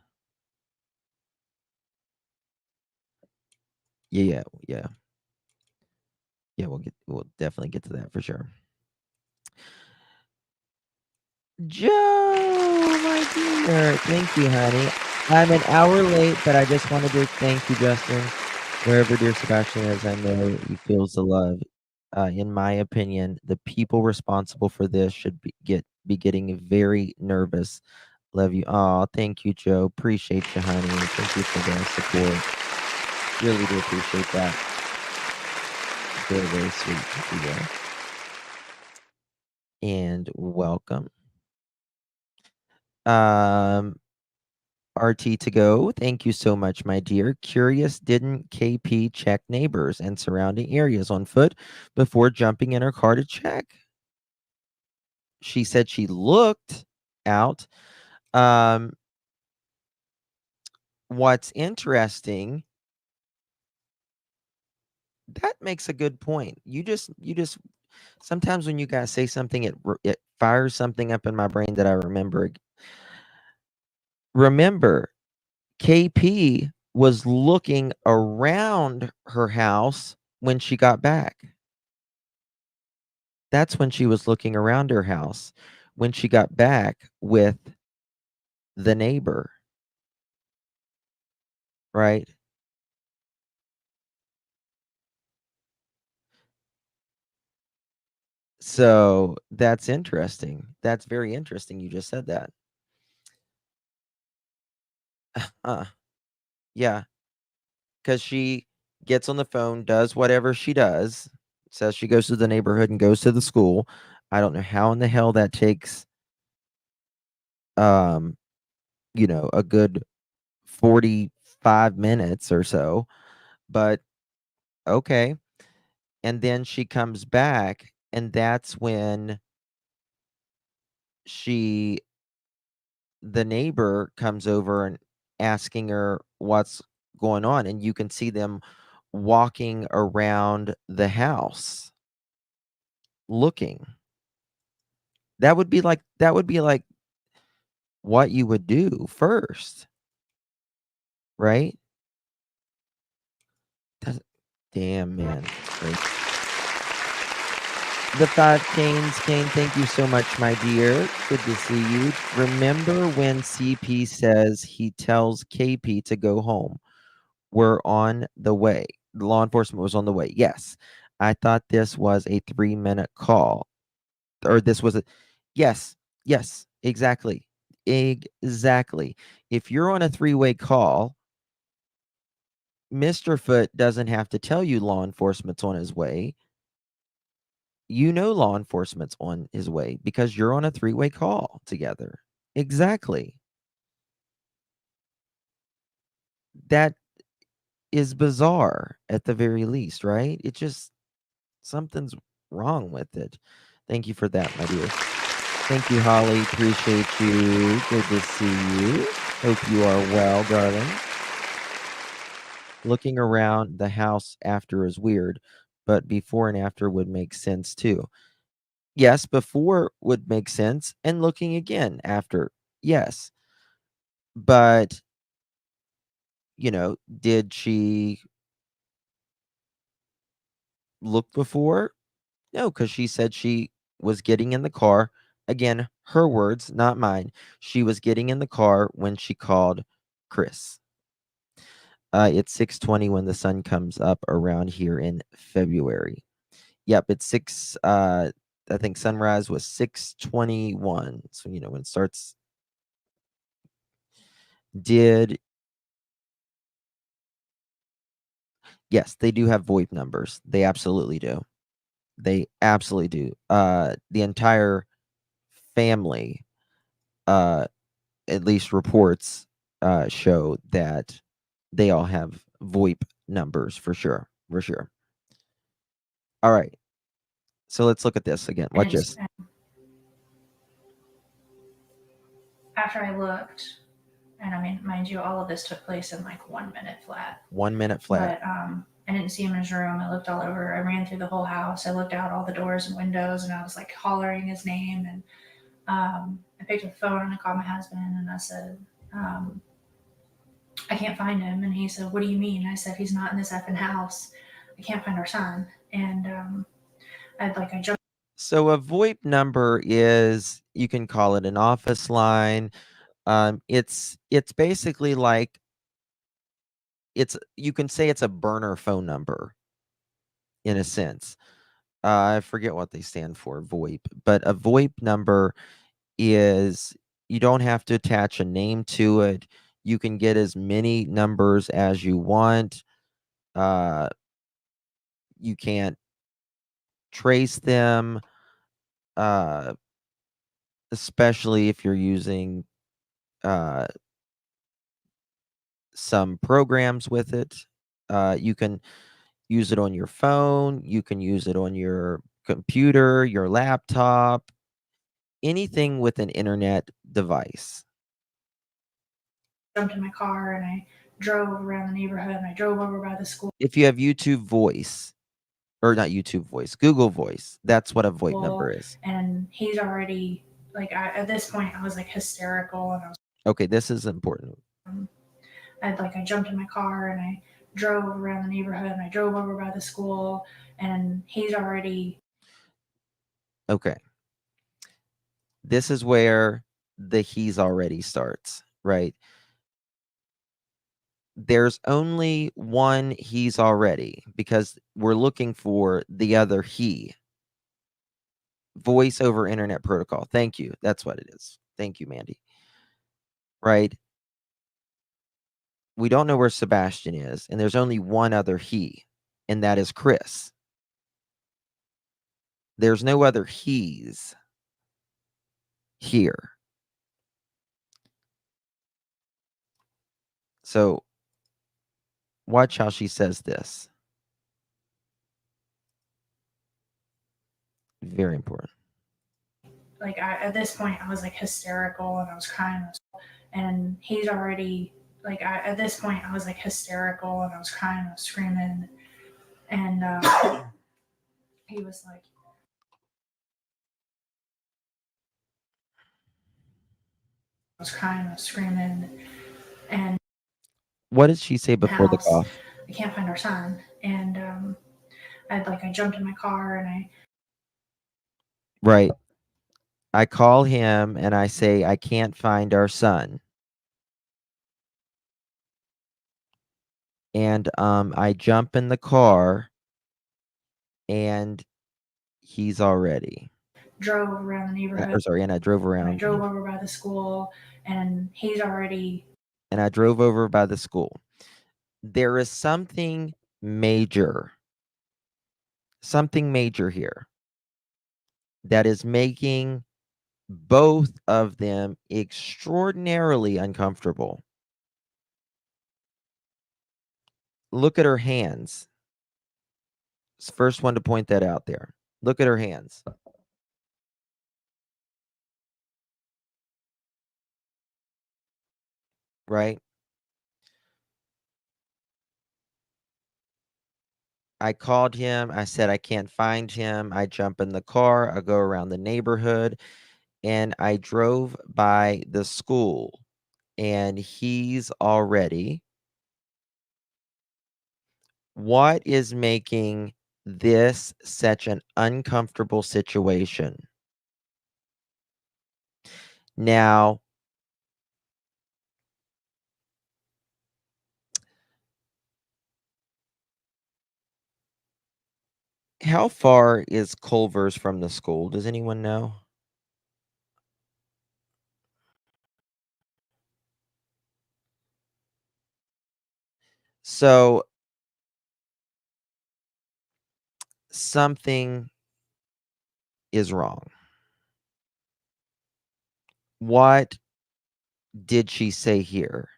Yeah. Yeah, we'll definitely get to that for sure. Joe, my dear, thank you, honey. I'm an hour late, but I just wanted to thank you, Justin. Wherever dear Sebastian is, I know he feels the love. In my opinion, the people responsible for this should be getting very nervous. Love you. Oh, thank you, Joe. Appreciate you, honey. Thank you for the support. Really do appreciate that. Very, very sweet of you there. And welcome. RT to go. Thank you so much, my dear. Curious, didn't KP check neighbors and surrounding areas on foot before jumping in her car to check? She said she looked out. What's interesting, that makes a good point. You just sometimes when you guys say something, it fires something up in my brain that I remember. Remember, KP was looking around her house when she got back. That's when she was looking around her house when she got back with the neighbor. Right? So that's interesting. That's very interesting. You just said that. Yeah. Because she gets on the phone, does whatever she does, says she goes to the neighborhood and goes to the school. I don't know how in the hell that takes a good 45 minutes or so, but okay. And then she comes back, and that's when the neighbor comes over and asking her what's going on, and you can see them walking around the house looking. That would be like what you would do first, right? Damn, man. That's great. The 5 Canes, Kane, thank you so much, my dear. Good to see you. Remember when CP says he tells KP to go home? We're on the way. The law enforcement was on the way. Yes. I thought this was a 3-minute call. Or this was a yes, exactly. Exactly. If you're on a 3-way call, Mr. Foot doesn't have to tell you law enforcement's on his way. You know law enforcement's on his way because you're on a 3-way call together. Exactly. That is bizarre at the very least, right? It just something's wrong with it. Thank you for that, my dear. Thank you, Holly. Appreciate you. Good to see you. Hope you are well, darling. Looking around the house after is weird, but before and after would make sense too. Yes, before would make sense, and looking again after, yes. But, did she look before? No, because she said she was getting in the car. Again, her words, not mine. She was getting in the car when she called Chris. It's 6:20 when the sun comes up around here in February. Yep, it's I think sunrise was 6:21. So, when it starts. Did Yes, they do have VoIP numbers. They absolutely do. They absolutely do. The entire family, uh, at least reports, show that they all have VoIP numbers for sure. For sure. All right. So let's look at this again. And Watch this. after I looked, and I mean, mind you, all of this took place in like 1 minute flat. 1 minute flat. But I didn't see him in his room. I looked all over. I ran through the whole house. I looked out all the doors and windows, and I was like hollering his name. And I picked up the phone and I called my husband, and I said, I can't find him. And he said, what do you mean? I said, he's not in this effing house. I can't find our son. And I jumped. So a VoIP number is, you can call it an office line. It's basically like, you can say it's a burner phone number in a sense. I forget what they stand for, VoIP, but a VoIP number is, you don't have to attach a name to it. You can get as many numbers as you want. You can't trace them, uh, especially if you're using uh, some programs with it. You can use it on your phone. You can use it on your computer, your laptop, anything with an internet device. Jumped in my car and I drove around the neighborhood and I drove over by the school. If you have YouTube Voice, or not YouTube Voice, Google Voice, that's what a VoIP number is. And he's already at this point I was like hysterical, and I was Okay, this is important. I jumped in my car and I drove around the neighborhood and I drove over by the school, and he's already. Okay. This is where the he's already starts, right? There's only one he's already, because we're looking for the other he. Voice over internet protocol. Thank you. That's what it is. Thank you, Mandy. Right? We don't know where Sebastian is, and there's only one other he, and that is Chris. There's no other he's here. So watch how she says this. Very important. At this point I was like hysterical and I was crying, and he's already at this point I was like hysterical and I was crying, I was screaming, and he was like, I was crying, I was screaming, and What did she say before the house, cough? I can't find our son. And I jumped in my car and I. Right. I call him and I say, I can't find our son. And I jump in the car and he's already. Drove around the neighborhood. And I drove around. I drove over by the school, and he's already. And I drove over by the school. There is something major here that is making both of them extraordinarily uncomfortable. Look at her hands. It's the first one to point that out there. Look at her hands. Right? I called him. I said, I can't find him. I jump in the car. I go around the neighborhood and I drove by the school and he's already. What is making this such an uncomfortable situation? Now, how far is Culver's from the school? Does anyone know? So something is wrong. What did she say here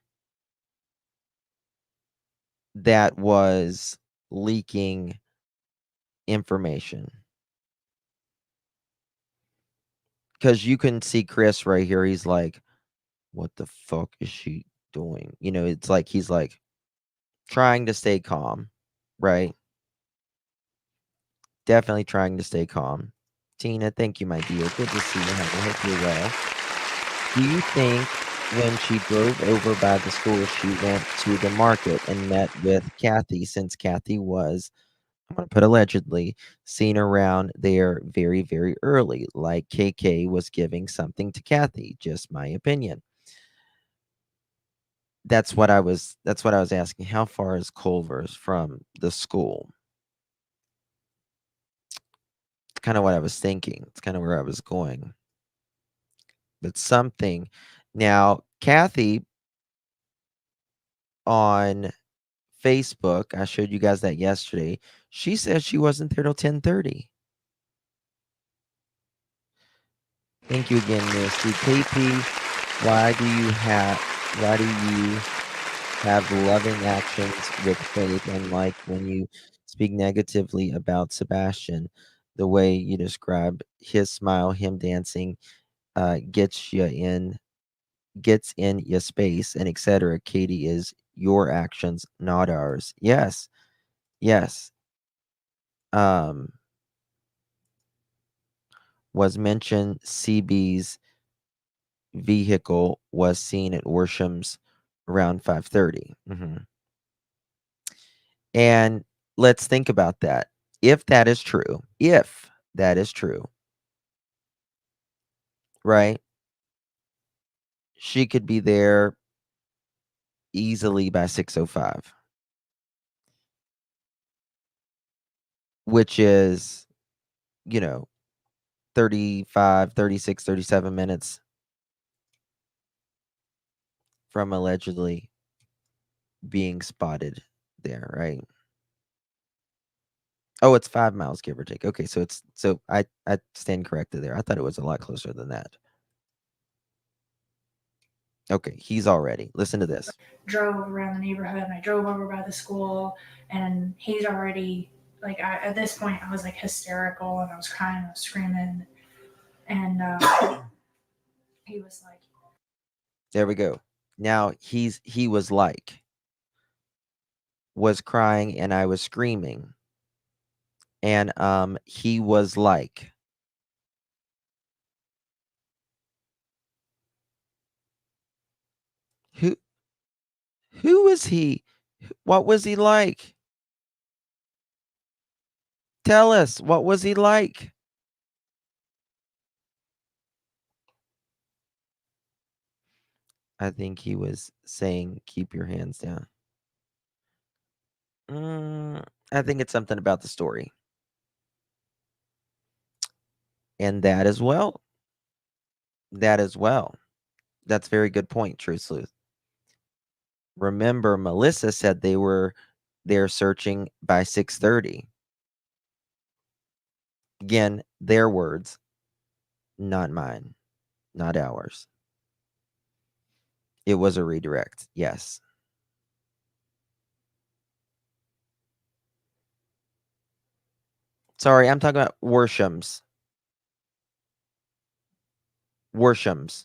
that was leaking information? Because you can see Chris right here. He's like, what the fuck is she doing? You know, it's like he's like trying to stay calm, right? Definitely trying to stay calm. Tina, thank you, my dear. Good to see you. I hope you're well. Do you think when she drove over by the school, she went to the market and met with Kathy, since Kathy was, I'm going to put allegedly, seen around there very, very early, like KK was giving something to Kathy? Just my opinion. That's what I was asking. How far is Culver's from the school? It's kind of what I was thinking. It's kind of where I was going. But something. Now, Kathy on Facebook, I showed you guys that yesterday. She said she wasn't there till 10:30. Thank you again, Misty. KP, why do you have loving actions with faith, and like when you speak negatively about Sebastian, the way you describe his smile, him dancing, gets in your space, and etc. Katie, is your actions, not ours. Yes, yes. Um, was mentioned CB's vehicle was seen at Worsham's around 5:30. And let's think about that. If that is true, right? She could be there easily by 6:05, which is, you know, 35, 36, 37 minutes from allegedly being spotted there, right? Oh, it's 5 miles, give or take. Okay, so I stand corrected there. I thought it was a lot closer than that. Okay, he's all ready. Listen to this. Drove around the neighborhood and I drove over by the school and he's already like at this point I was like hysterical and I was crying, I was screaming, and he was like, There we go. Now he was like, was crying and I was screaming. And he was like, who was he? What was he like? Tell us, what was he like? I think he was saying, keep your hands down. I think it's something about the story. And that as well. That's a very good point, True Sleuth. Remember, Melissa said they were there searching by 6:30. Again, their words, not mine, not ours. It was a redirect, yes. Sorry, I'm talking about Worshams. Worshams.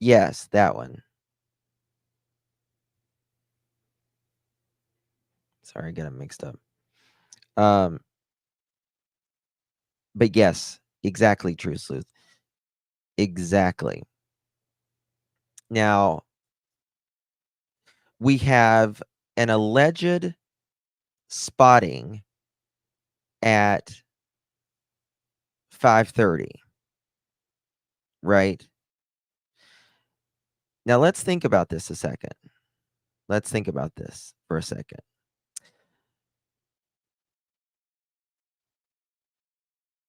Yes, that one. Sorry, I got them mixed up. But yes, exactly, True Sleuth. Exactly. Now, we have an alleged spotting at 5:30, right? Now, let's think about this a second. Let's think about this for a second.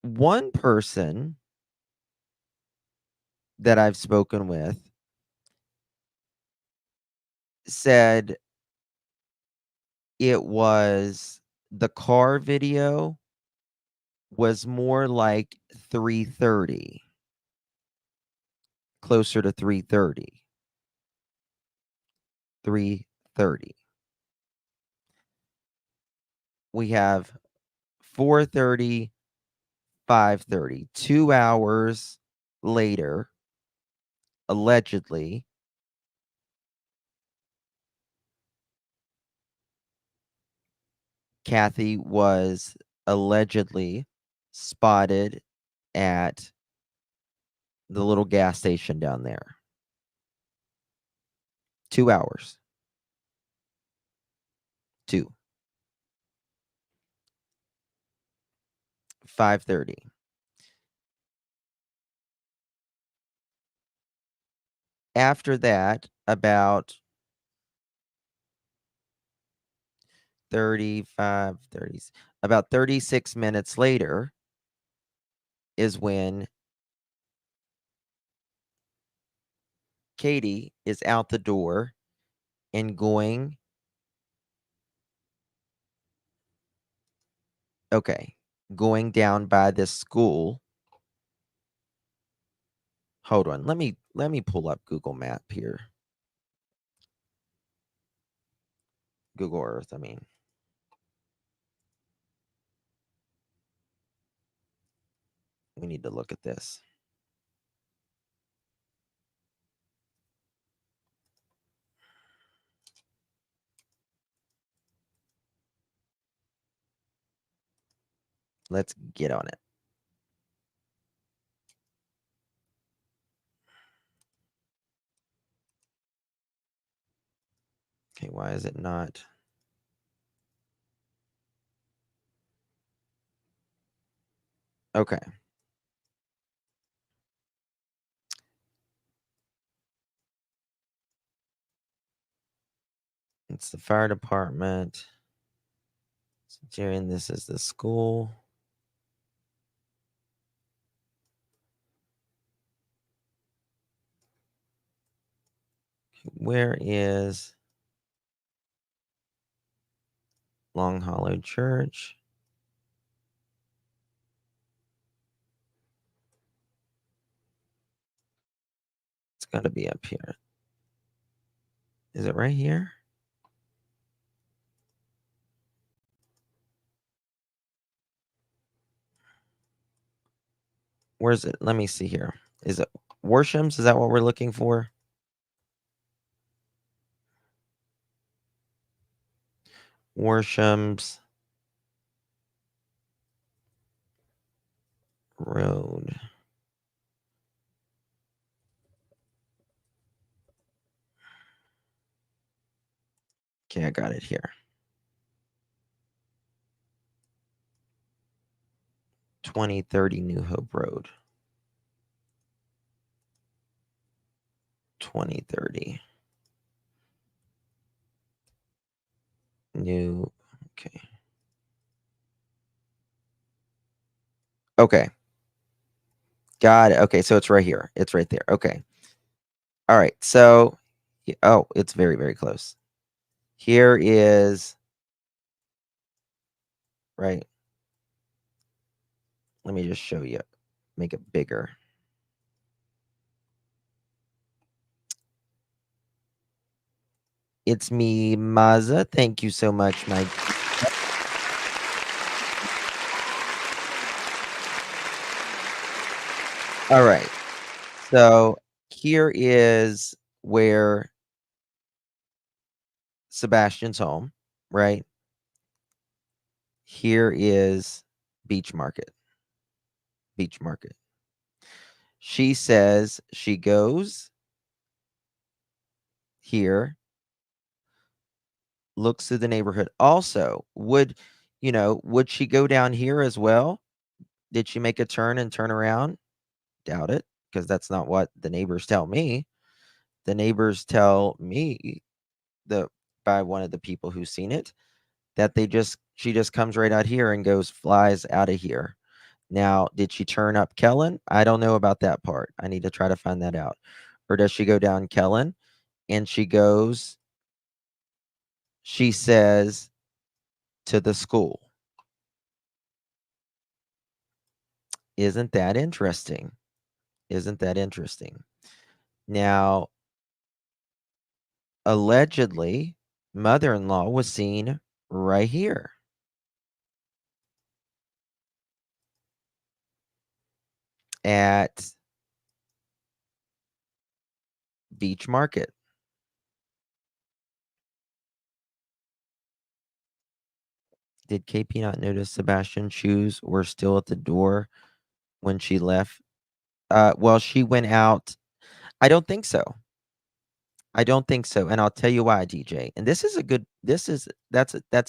One person that I've spoken with said it was the car video was more like 3:30, closer to 3:30. 3:30. We have 4:30, 5:30. 2 hours later, allegedly, Kathy was allegedly spotted at the little gas station down there. 2 hours. 2. 5:30. After that, about 35, 30, about 36 minutes later is when Katie is out the door and going down by this school. Hold on. Let me pull up Google Map here. Google Earth, I mean. We need to look at this. Let's get on it. Okay, why is it not? Okay. It's the fire department. During this is the school. Where is Long Hollow Church? It's got to be up here. Is it right here? Where's it? Let me see here. Is it Worshams? Is that what we're looking for? Worshams Road. Okay, I got it here. 2030 New Hope Road. 2030. New, okay. Okay. Got it. Okay, so it's right here. It's right there. Okay. All right. So, oh, it's very, very close. Here is, right. Let me just show you. Make it bigger. It's me, Maza. Thank you so much, my. All right. So here is where Sebastian's home, right? Here is Beach Market. Beach Market. She says she goes here, looks through the neighborhood. Also, would she go down here as well? Did she make a turn and turn around? Doubt it, because that's not what the neighbors tell me. The neighbors tell me by one of the people who's seen it that she just comes right out here and flies out of here. Now, did she turn up Kellen? I don't know about that part. I need to try to find that out. Or does she go down Kellen and she says to the school? Isn't that interesting? Isn't that interesting? Now, allegedly, mother-in-law was seen right here. At Beach Market. Did KP not notice Sebastian's shoes were still at the door when she left? Well, she went out. I don't think so. I don't think so, and I'll tell you why, DJ. And that's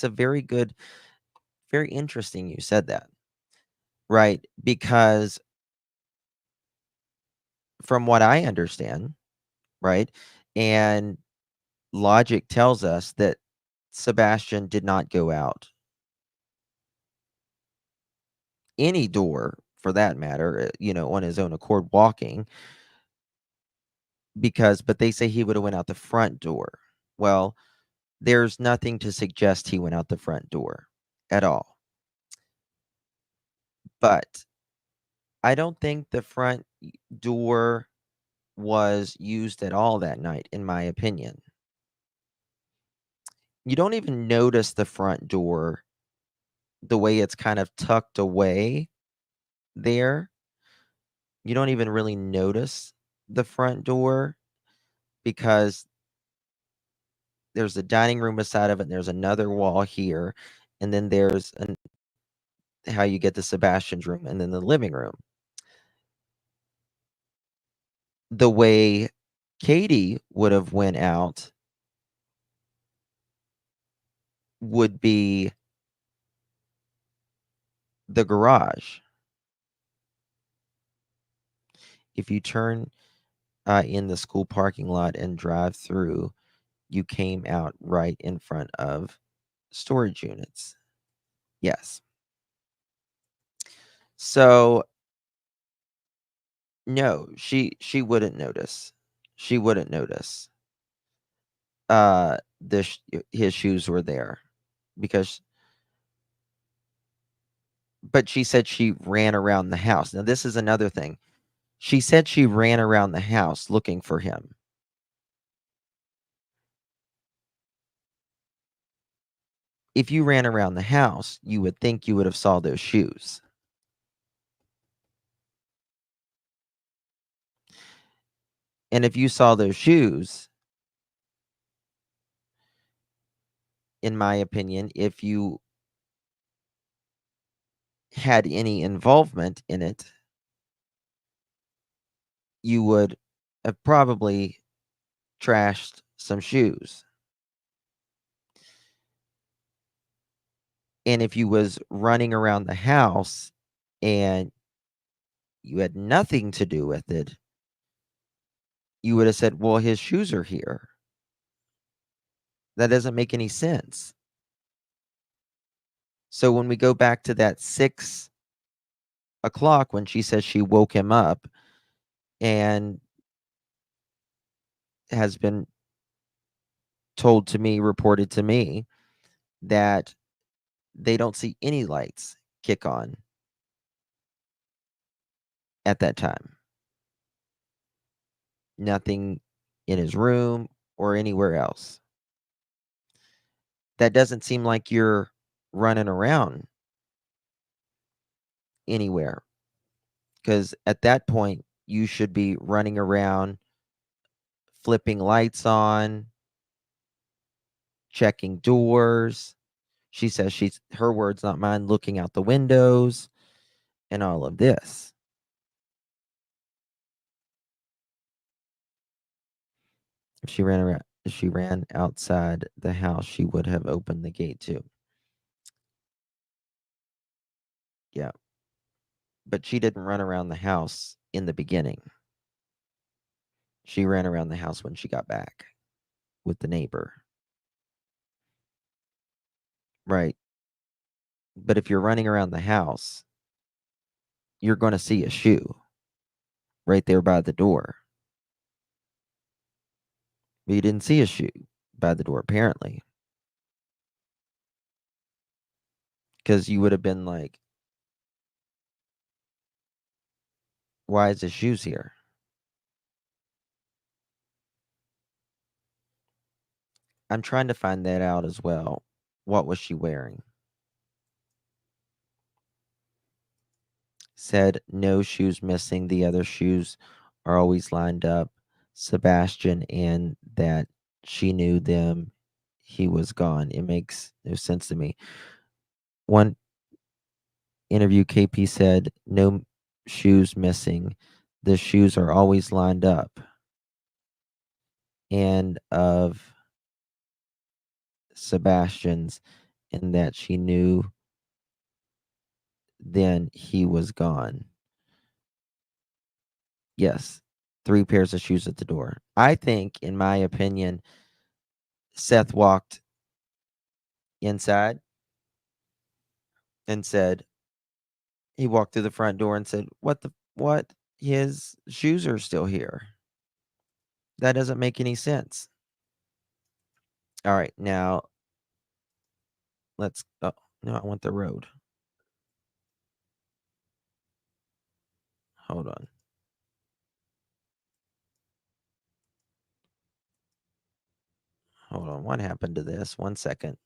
a very good, very interesting you said that. Right? Because from what I understand, right? And logic tells us that Sebastian did not go out any door for that matter, on his own accord walking but they say he would have went out the front door. Well, there's nothing to suggest he went out the front door at all. But I don't think the front door was used at all that night, in my opinion. You don't even notice the front door, the way it's kind of tucked away there. You don't even really notice the front door because there's a dining room beside of it, and there's another wall here, and then there's how you get to Sebastian's room, and then the living room. The way Katie would have went out would be the garage. If you turn in the school parking lot and drive through, you came out right in front of storage units. Yes. So no, she wouldn't notice. She wouldn't notice. His shoes were there because but she said she ran around the house. Now this is another thing. She said she ran around the house looking for him. If you ran around the house, you would think you would have saw those shoes. And if you saw those shoes, in my opinion, if you had any involvement in it, you would have probably trashed some shoes. And if you was running around the house and you had nothing to do with it, you would have said, well, his shoes are here. That doesn't make any sense. So when we go back to that 6 o'clock when she says she woke him up and has been reported to me, that they don't see any lights kick on at that time. Nothing in his room or anywhere else. That doesn't seem like you're running around anywhere. Because at that point, you should be running around flipping lights on, checking doors. She says she's, her words, not mine, looking out the windows and all of this. If she ran outside the house, she would have opened the gate too. Yeah. But she didn't run around the house in the beginning. She ran around the house when she got back with the neighbor. Right. But if you're running around the house, you're going to see a shoe right there by the door. But you didn't see a shoe by the door, apparently. Because you would have been like, why is the shoes here? I'm trying to find that out as well. What was she wearing? Said no shoes missing. The other shoes are always lined up. Sebastian, and that she knew them. He was gone. It makes no sense to me. One interview, KP said no shoes missing. The shoes are always lined up. And of Sebastian's, and that she knew then he was gone. Yes, 3 pairs of shoes at the door. I think, in my opinion, Seth walked inside and said, he walked through the front door and said, what? His shoes are still here. That doesn't make any sense. All right, now let's, oh, no, I want the road. Hold on. Hold on. What happened to this? 1 second.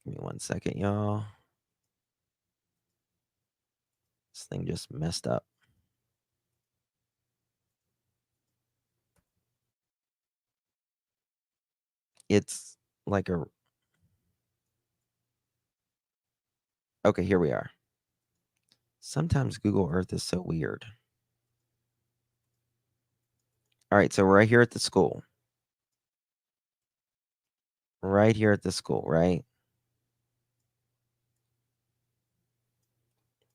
Give me 1 second, y'all. This thing just messed up. It's like a... Okay, here we are. Sometimes Google Earth is so weird. All right, so we're right here at the school. Right here at the school, right?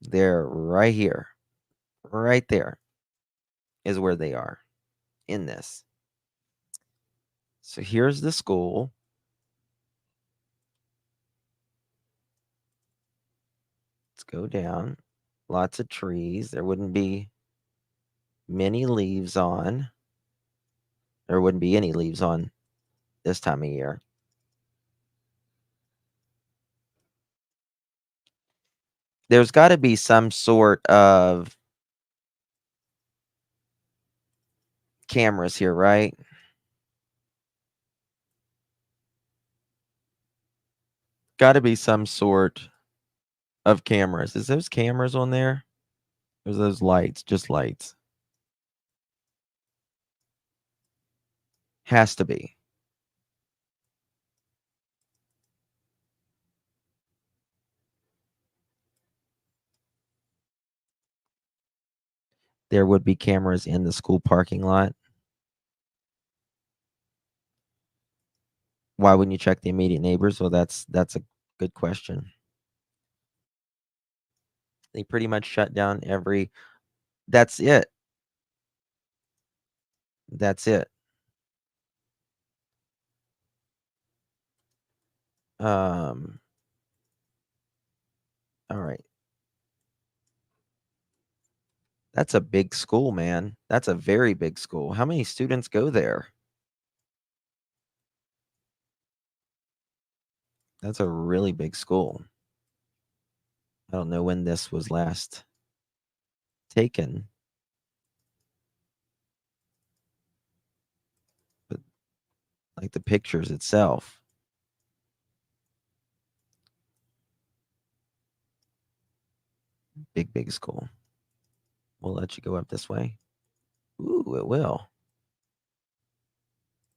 They're right here. Right there is where they are in this. So here's the school. Let's go down. Lots of trees. There wouldn't be many leaves on. There wouldn't be any leaves on this time of year. There's got to be some sort of cameras here, right? Got to be some sort of cameras. Is those cameras on there? Or is those lights? Just lights. Has to be. There would be cameras in the school parking lot. Why wouldn't you check the immediate neighbors? Well, that's a good question. They pretty much shut down every... That's it. That's it. All right. That's a big school, man. That's a very big school. How many students go there? That's a really big school. I don't know when this was last taken, but like the pictures itself. Big, big school. We'll let you go up this way. Ooh, it will.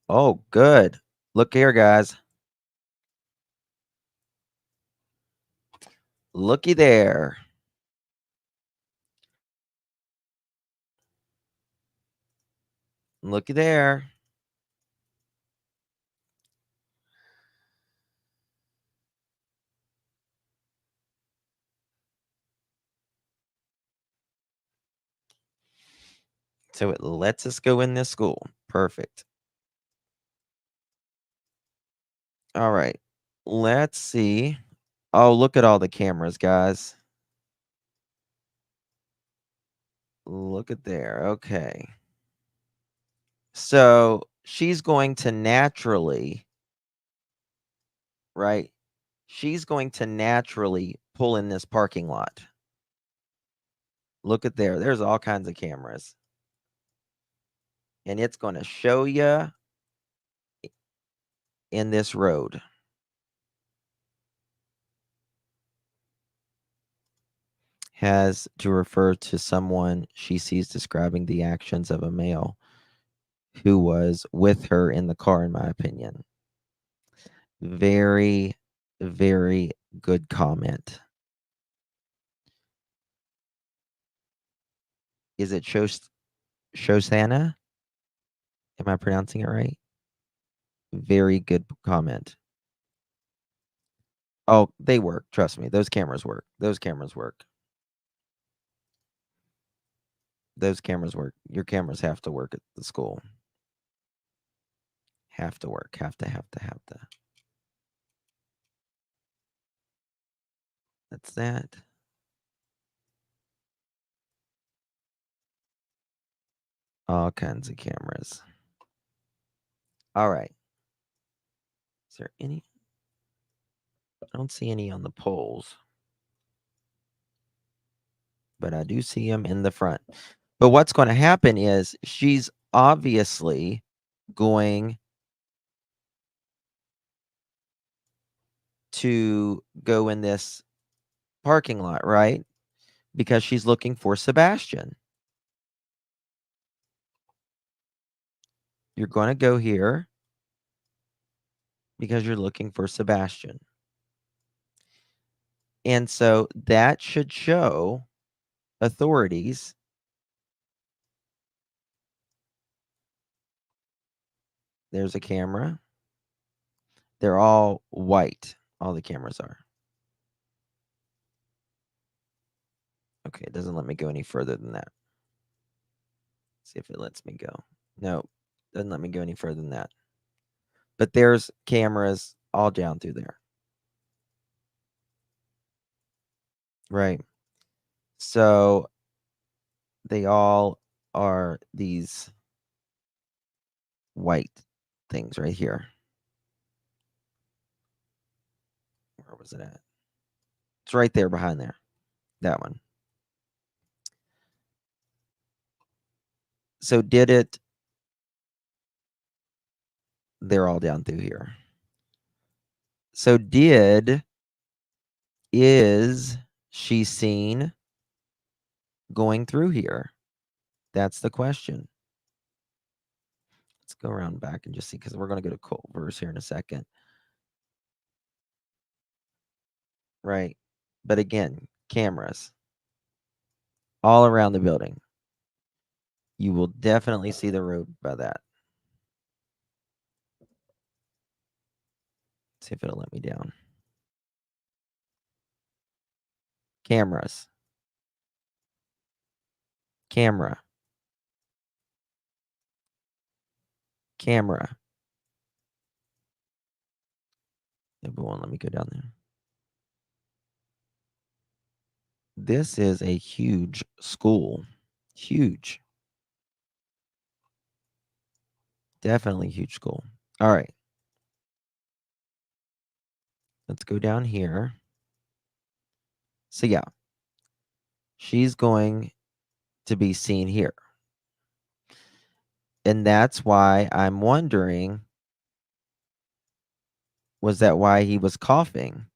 Oh, good. Look here, guys. Looky there. Looky there. So it lets us go in this school. Perfect. All right. Let's see. Oh, look at all the cameras, guys. Look at there. Okay. So she's going to naturally, right? She's going to naturally pull in this parking lot. Look at there. There's all kinds of cameras. And it's going to show you in this road. Has to refer to someone she sees describing the actions of a male who was with her in the car, in my opinion. Very, very good comment. Is it Shoshana? Am I pronouncing it right? Very good comment. Oh, they work. Trust me. Those cameras work. Those cameras work. Those cameras work. Your cameras have to work at the school. Have to work. Have to. That's that. All kinds of cameras. All right. Is there any? I don't see any on the poles, but I do see them in the front. But what's going to happen is she's obviously going to go in this parking lot, right? Because she's looking for Sebastian. You're going to go here because you're looking for Sebastian. And so that should show authorities there's a camera. They're all white. All the cameras are. Okay, it doesn't let me go any further than that. See if it lets me go. No, doesn't let me go any further than that. But there's cameras all down through there. Right. So they all are these white things right here. Where was it at? It's right there behind there. That one. So did it? They're all down through here. So is she seen going through here? That's the question. Let's go around back and just see, because we're going to go to Culver's here in a second. Right. But again, cameras all around the building. You will definitely see the road by that. See if it'll let me down. Cameras. Camera. Camera. It won't let me go down there. This is a huge school. Huge. Definitely huge school. All right. Let's go down here. So yeah, she's going to be seen here. And that's why I'm wondering, was that why he was coughing?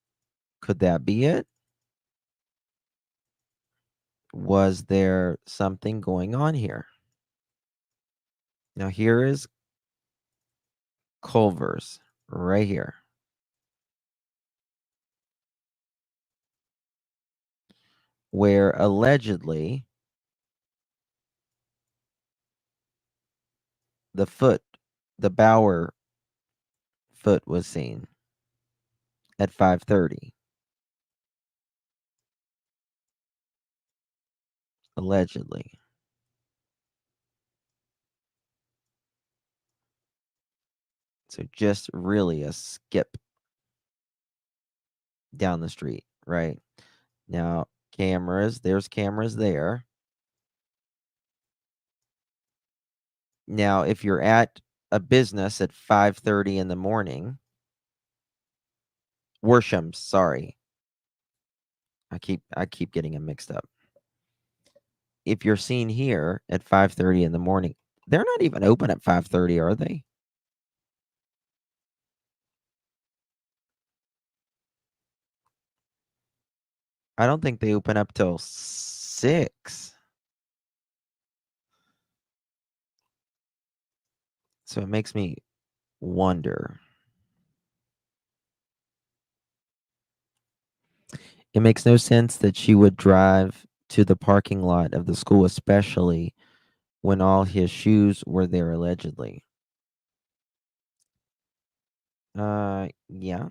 Could that be it? Was there something going on here? Now, here is Culver's right here. Where allegedly the Bauer foot was seen at 5:30. Allegedly. So just really a skip down the street, right? Now, there's cameras there. Now, if you're at a business at 5:30 in the morning, Worsham's, sorry. I keep getting them mixed up. If you're seen here at 5:30 in the morning, they're not even open at 5:30, are they? I don't think they open up till 6. So it makes me wonder. It makes no sense that she would drive to the parking lot of the school, especially when all his shoes were there allegedly. Yeah.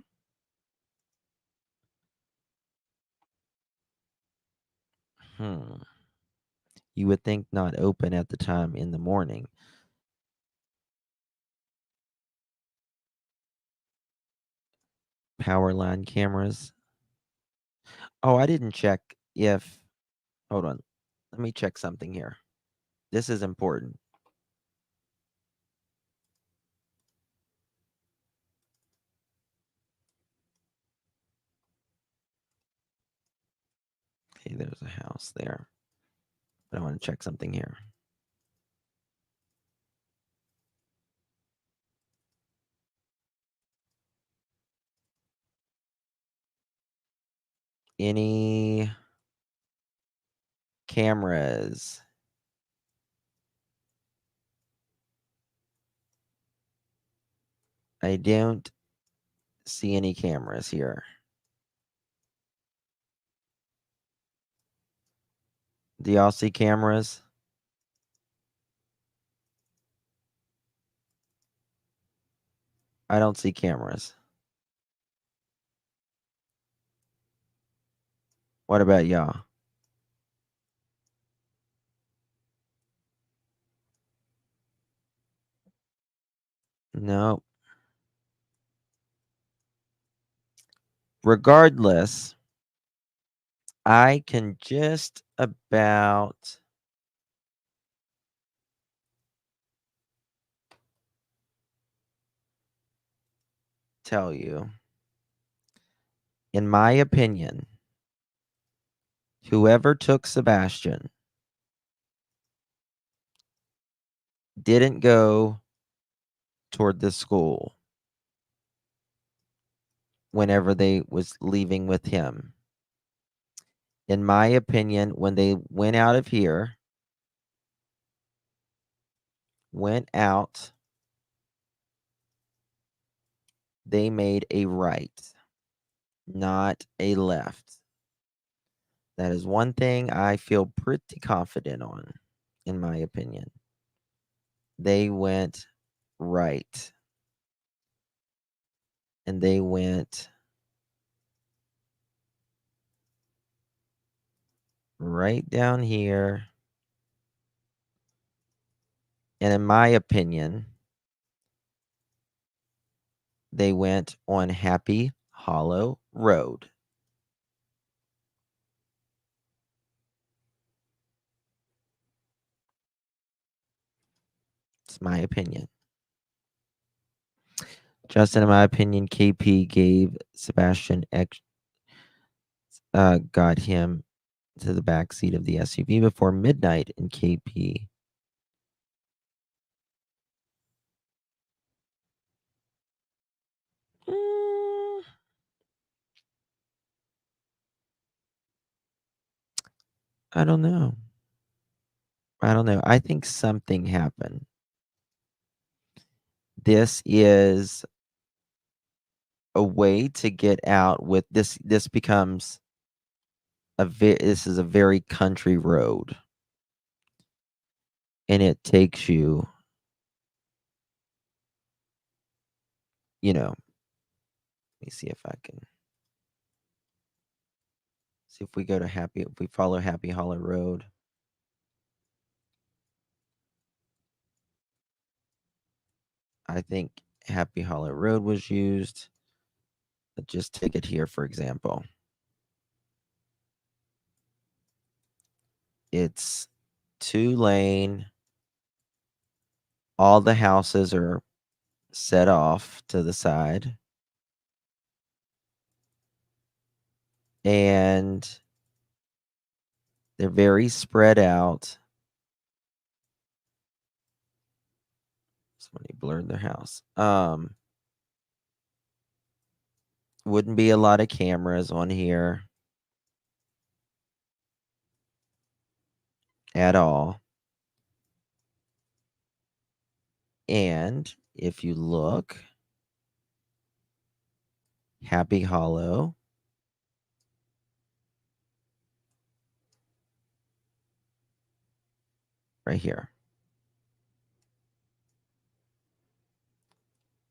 Hmm. You would think not open at the time in the morning. Power line cameras. Oh, I didn't check if. Hold on. Let me check something here. This is important. Okay, there's a house there. But I want to check something here. Any cameras? I don't see any cameras here. Do y'all see cameras? I don't see cameras. What about y'all? No. Regardless, I can just about tell you, in my opinion, whoever took Sebastian didn't go toward the school whenever they was leaving with him. In my opinion, when they went out of here, went out, they made a right, not a left. That is one thing I feel pretty confident on, in my opinion. They went right. And they went right down here. And in my opinion, they went on Happy Hollow Road. It's my opinion. Justin, in my opinion, KP gave Sebastian got him to the back seat of the SUV before midnight, and KP I don't know. I don't know. I think something happened. This is a way to get out with this. This becomes this is a very country road, and it takes you, let me see if I can see if we go to if we follow Happy Hollow Road. I think Happy Hollow Road was used. Let's just take it here, for example. It's 2-lane. All the houses are set off to the side. And they're very spread out. Somebody blurred their house. Wouldn't be a lot of cameras on here at all. And if you look, Happy Hollow, right here,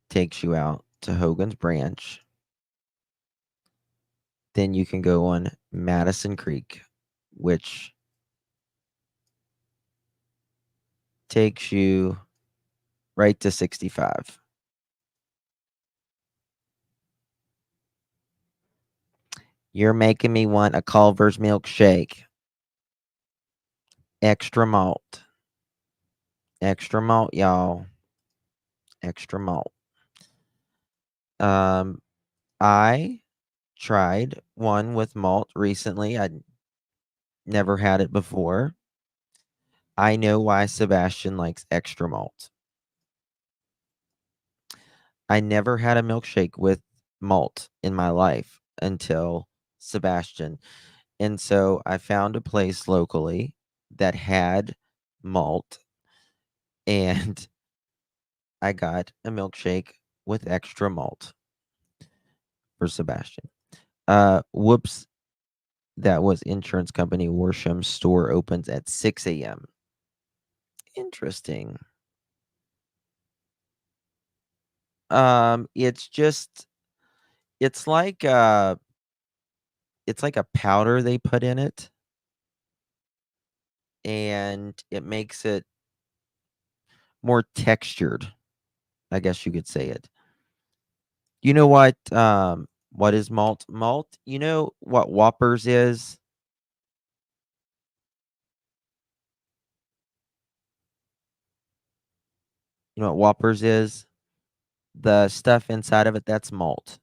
takes you out to Hogan's Branch. Then you can go on Madison Creek, which takes you right to 65. You're making me want a Culver's milkshake. Extra malt. Extra malt, y'all. Extra malt. I tried one with malt recently. I'd never had it before. I know why Sebastian likes extra malt. I never had a milkshake with malt in my life until Sebastian. And so I found a place locally that had malt, and I got a milkshake with extra malt for Sebastian. Whoops. That was insurance company Worsham. Store opens at 6 a.m. Interesting. It's just it's like a powder they put in it, and it makes it more textured, I guess you could say it. You know what is malt? Malt, you know what Whoppers is? You know what Whoppers is? The stuff inside of it, that's malt.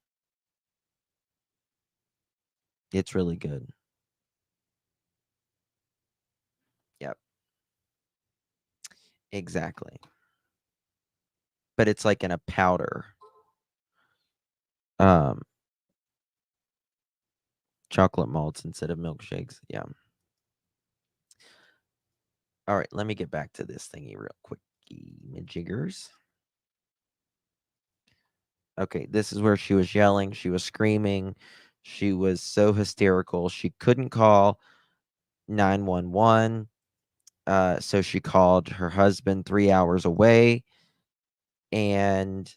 It's really good. Yep. Exactly. But it's like in a powder. Um Chocolate malts instead of milkshakes. Yeah. All right, let me get back to this thingy real quick. Jiggers. Okay, this is where she was yelling, she was screaming, she was so hysterical. She couldn't call 911. So she called her husband 3 hours away, and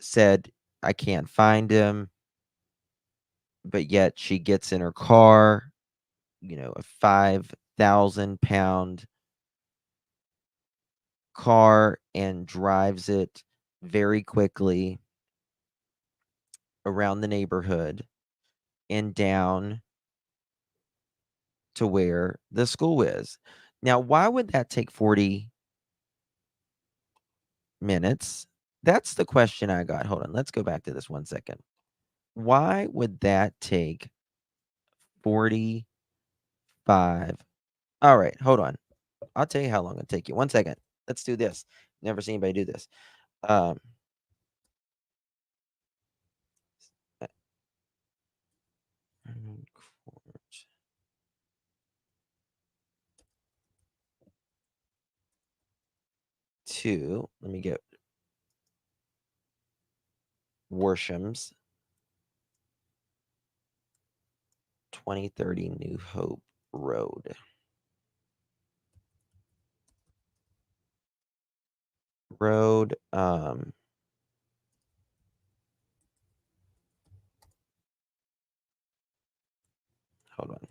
said, I can't find him. But yet she gets in her car, a 5,000-pound car, and drives it very quickly around the neighborhood and down to where the school is. Now, why would that take 40 minutes? That's the question I got. Hold on. Let's go back to this 1 second. Why would that take 45? All right, hold on. I'll tell you how long it'll take you. 1 second. Let's do this. Never seen anybody do this. Um, To, let me get Worshams, 2030 New Hope Road. Hold on.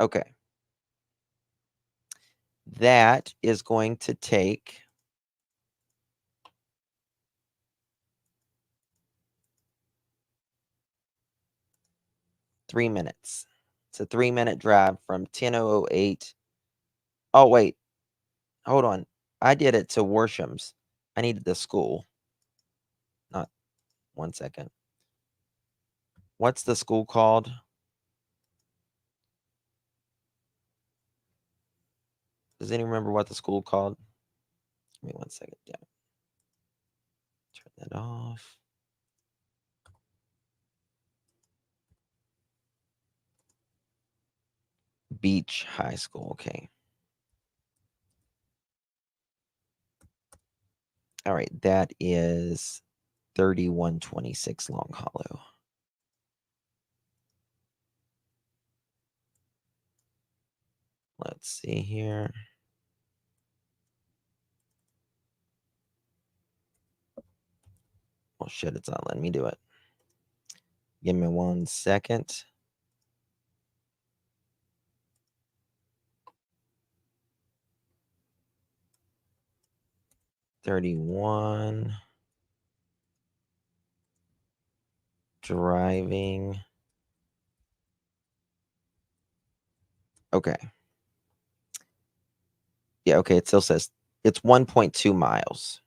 Okay. That is going to take 3 minutes. It's a 3-minute drive from 10:08. Oh, wait. Hold on. I did it to Worshams. I needed the school. Not 1 second. What's the school called? Does anyone remember what the school called? Give me 1 second. Yeah. Turn that off. Beach High School. Okay. All right. That is 3126 Long Hollow. Let's see here. Oh, shit. It's not letting me do it. Give me 1 second. $31 driving. Okay. Yeah, okay, it still says it's 1.2 miles.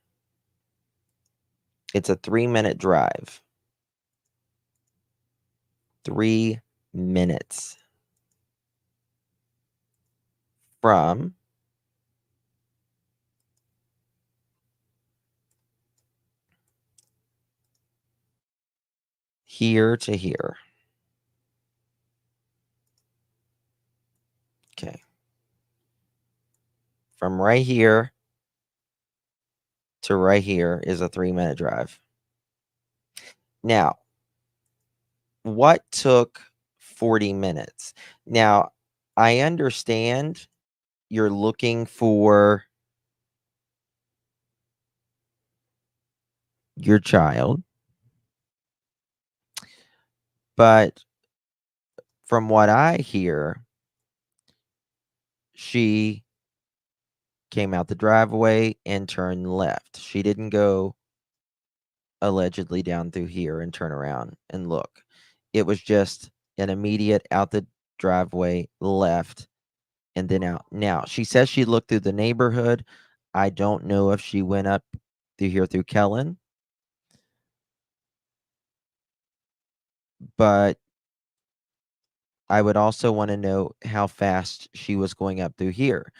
It's a 3-minute drive. 3 minutes from here to here. Okay. From right here to right here is a 3-minute drive. Now, what took 40 minutes? Now, I understand you're looking for your child, but from what I hear, she came out the driveway and turned left. She didn't go allegedly down through here and turn around and look. It was just an immediate out the driveway, left, and then out. Now, she says she looked through the neighborhood. I don't know if she went up through here through Kellen, but I would also want to know how fast she was going up through here.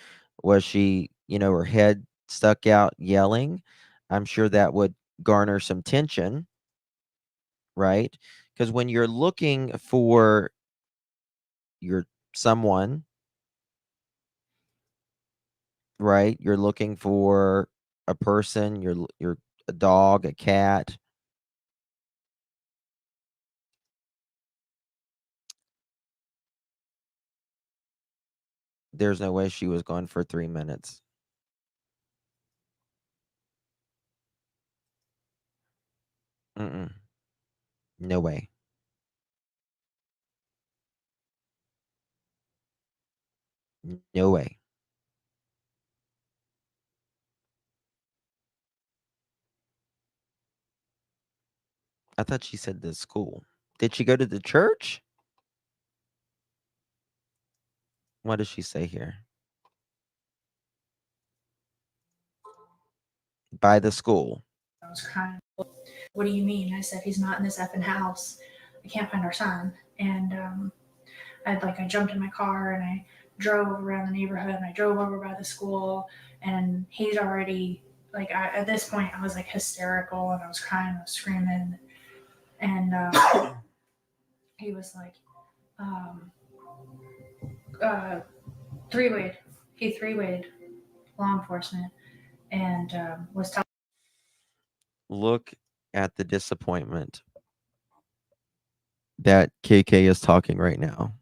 Was she, her head stuck out yelling? I'm sure that would garner some tension, right? Because when you're looking for your someone, right? You're looking for a person, you're a dog, a cat. There's no way she was gone for 3 minutes. Mm-mm. No way. No way. I thought she said the school. Did she go to the church? What does she say here? By the school. I was crying. What do you mean? I said, he's not in this effing house. I can't find our son. And I jumped in my car and I drove around the neighborhood and I drove over by the school and he's already like at this point I was like hysterical and I was crying, I was screaming, and he was like, um, three-wayed. He three-wayed law enforcement and was telling. Look at the disappointment that KK is talking right now.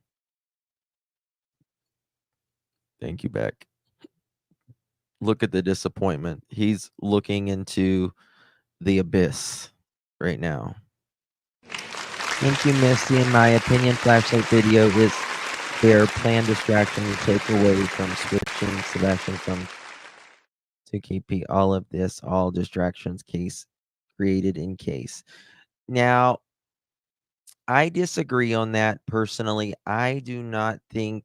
Thank you, Beck. Look at the disappointment. He's looking into the abyss right now. Thank you, Misty. In my opinion, flashlight video is their planned distraction to take away from switching Sebastian from to KP. All of this, all distractions case created in case. Now, I disagree on that personally. I do not think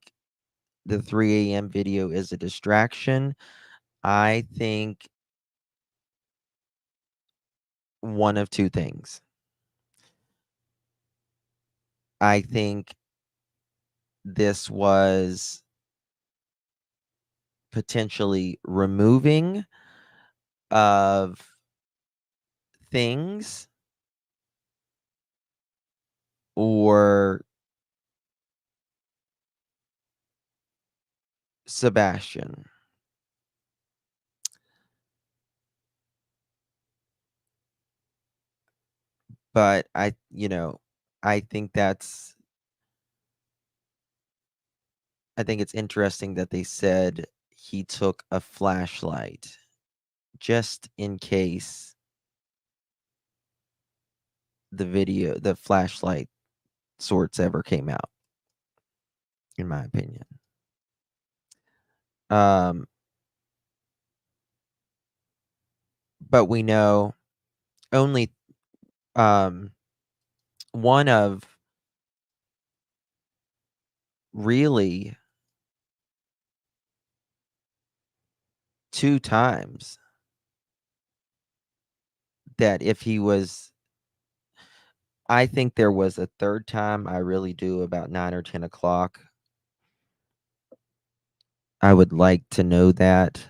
the 3 a.m. video is a distraction. I think one of two things. I think this was potentially removing of things or Sebastian. But I think it's interesting that they said he took a flashlight just in case the flashlight sorts ever came out, in my opinion. But we know only one of really 2 times that if he was I think there was a 3rd time, I really do, about 9 or 10 o'clock. I would like to know that,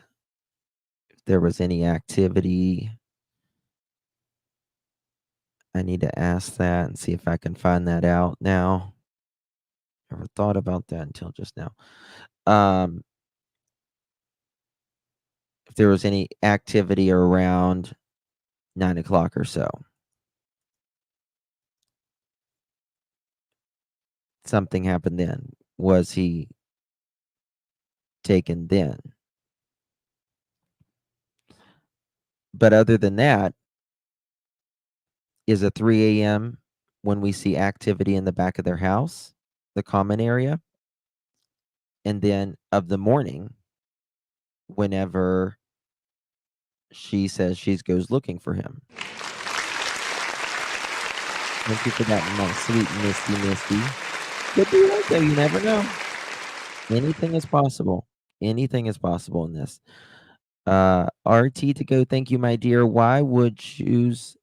if there was any activity. I need to ask that and see if I can find that out now. Never thought about that until just now. If there was any activity around 9 o'clock or so. Something happened then. Was he taken then? But other than that, is a 3 a.m. when we see activity in the back of their house, the common area, and then of the morning, whenever she says she goes looking for him. Thank you for that, my sweet Misty. Could be right though, you never know. Anything is possible. Anything is possible in this. RT to go, thank you, my dear. Why would shoes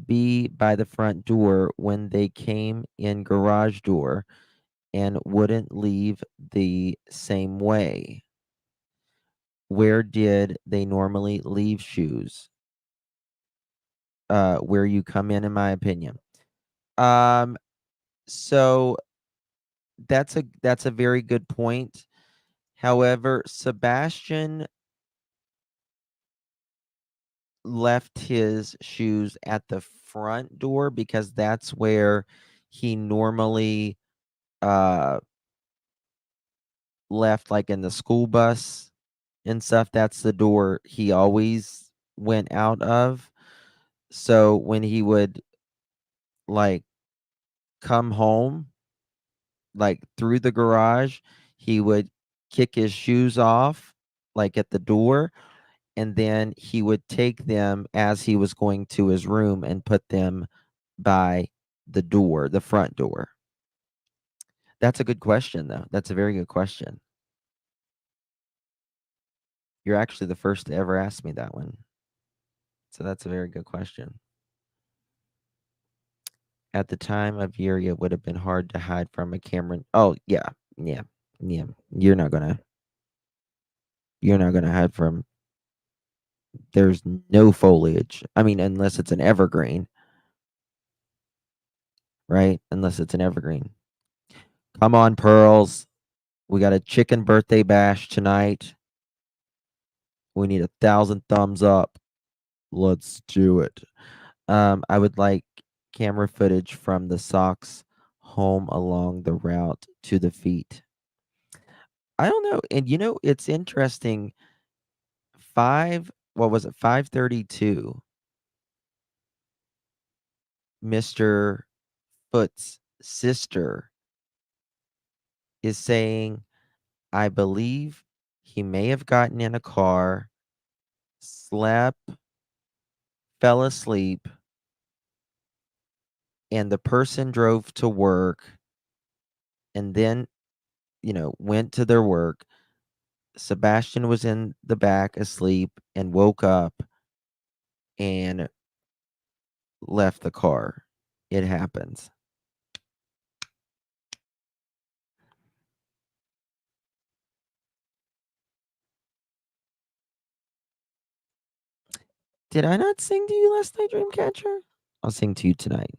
be by the front door when they came in garage door and wouldn't leave the same way? Where did they normally leave shoes? Where you come in my opinion. So that's a very good point. However, Sebastian left his shoes at the front door because that's where he normally left, like in the school bus and stuff. That's the door he always went out of. So when he would like come home, like through the garage, he would kick his shoes off like at the door, and then he would take them as he was going to his room and put them by the door, the front door. That's a good question though. That's a very good question. You're actually the first to ever ask me that one. So that's a very good question. At the time of year, it would have been hard to hide from a camera. Oh, yeah. You're not gonna hide from There's no foliage. I mean, unless it's an evergreen, right? Unless it's an evergreen. Come on, Pearls. We got a chicken birthday bash tonight. We need 1,000 thumbs up. Let's do it. I would like camera footage from the socks home along the route to the feet. I don't know. And it's interesting. What was it? 5:32. Mr. Foot's sister is saying, I believe he may have gotten in a car, slept, fell asleep, and the person drove to work and then, went to their work. Sebastian was in the back asleep and woke up and left the car. It happens. Did I not sing to you last night, Dreamcatcher? I'll sing to you tonight.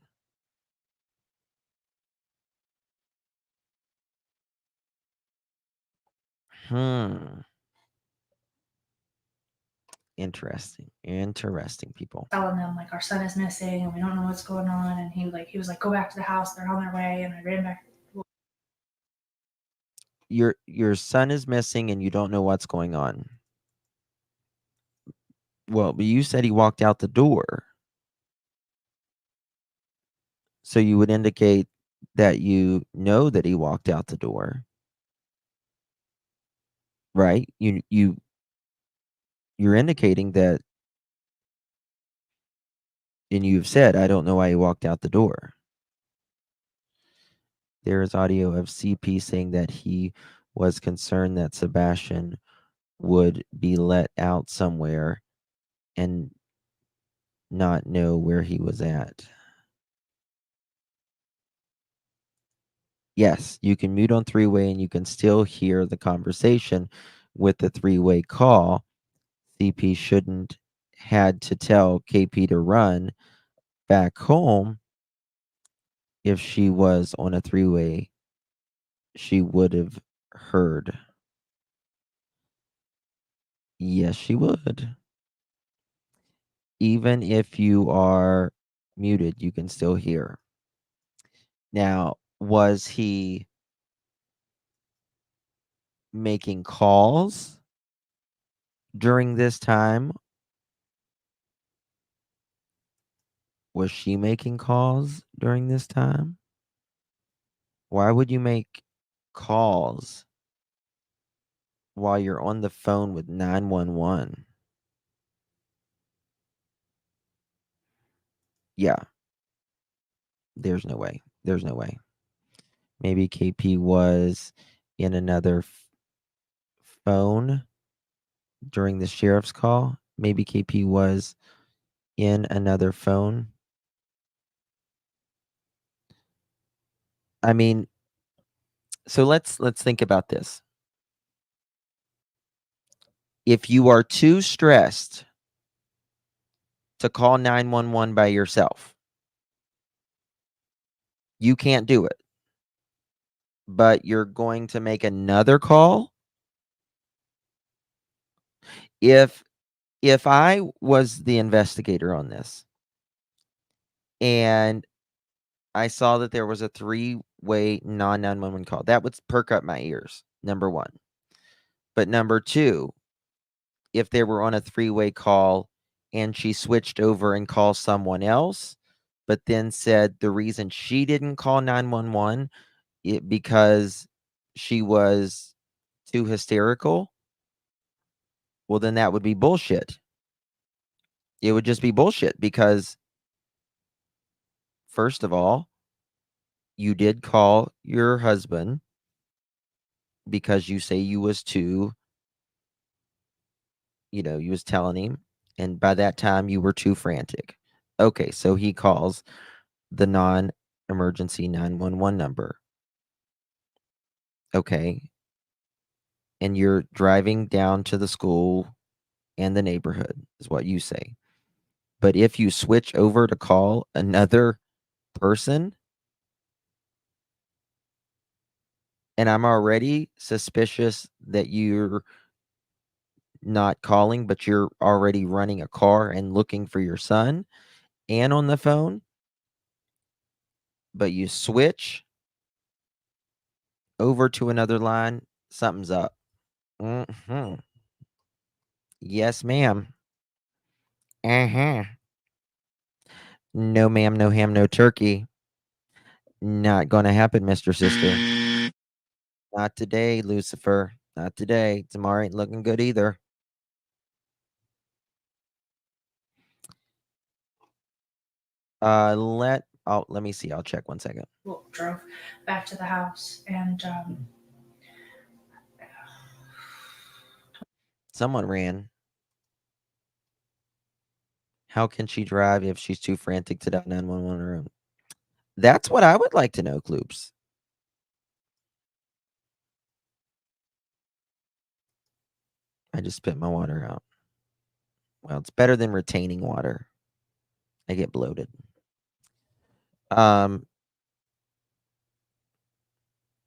Interesting people. Telling them like our son is missing and we don't know what's going on, and he was like, go back to the house, they're on their way, and I ran back. Your son is missing and you don't know what's going on. Well, but you said he walked out the door. So you would indicate that you know that he walked out the door. Right? You're indicating that, and you've said, I don't know why he walked out the door. There is audio of CP saying that he was concerned that Sebastian would be let out somewhere and not know where he was at. Yes, you can mute on three-way and you can still hear the conversation with the three-way call. CP shouldn't had to tell KP to run back home. If she was on a three-way, she would have heard. Yes, she would. Even if you are muted, you can still hear. Now, was he making calls during this time? Was she making calls during this time? Why would you make calls while you're on the phone with 911? Yeah. There's no way. There's no way. Maybe KP was in another phone during the sheriff's call. Maybe KP was in another phone. I mean, so let's think about this. If you are too stressed to call 911 by yourself, you can't do it. But you're going to make another call. If I was the investigator on this and I saw that there was a three-way non-911 call, that would perk up my ears, number one. But number two, if they were on a three-way call and she switched over and called someone else, but then said the reason she didn't call 911 because she was too hysterical, well, then that would be bullshit. It would just be bullshit because, first of all, you did call your husband because you say you was too, you was telling him, and by that time you were too frantic. Okay, so he calls the non-emergency 911 number. Okay. And you're driving down to the school and the neighborhood, is what you say. But if you switch over to call another person, and I'm already suspicious that you're not calling, but you're already running a car and looking for your son and on the phone, but you switch over to another line, something's up. Hmm. Yes, ma'am. Uh-huh. No, ma'am, no ham, no turkey. Not gonna happen, Mr. Sister. Not today, Lucifer. Not today. Tomorrow ain't looking good either. Let me see. I'll check 1 second. Well, drove back to the house, and Someone ran. How can she drive if she's too frantic to dial 911 on her own? That's what I would like to know, Kloops. I just spit my water out. Well, it's better than retaining water. I get bloated.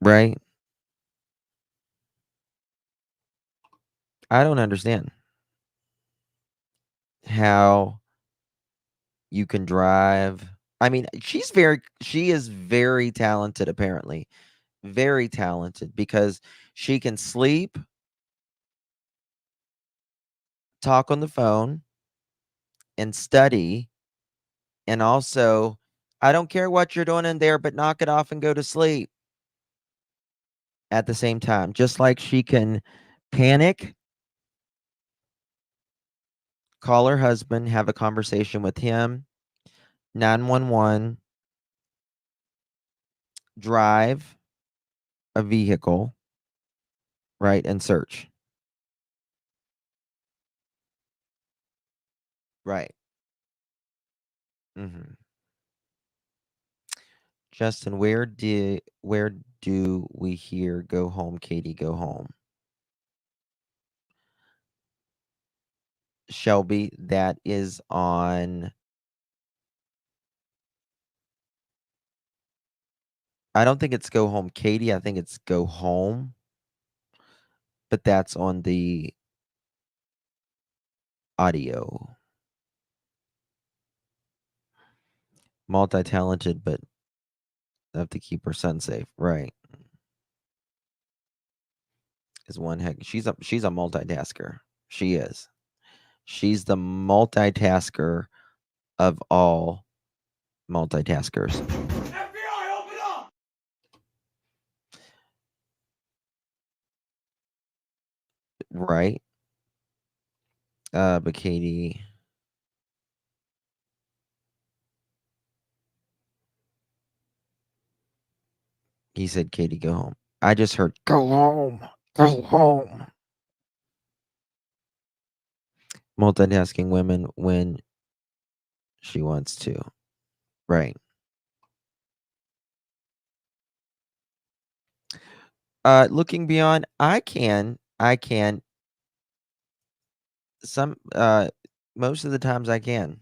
Right? I don't understand how you can drive. I mean, she is very talented, apparently. Very talented because she can sleep, talk on the phone, and study. And also, I don't care what you're doing in there, but knock it off and go to sleep at the same time. Just like she can panic, call her husband, have a conversation with him, 911, drive a vehicle, right, and search. Right. Mhm. Justin, where do we hear "Go home, Katie, go home"? Shelby, that is on. I don't think it's "Go home, Katie." I think it's "Go home," but that's on the audio. Multi-talented, but have to keep her son safe. Right. Is one heck. She's a multitasker. She is. She's the multitasker of all multitaskers. FBI, open up! Right. But Katie. He said, Katie, go home. I just heard, go home. Go home. Multitasking women when she wants to. Right. Looking beyond, I can some most of the times I can.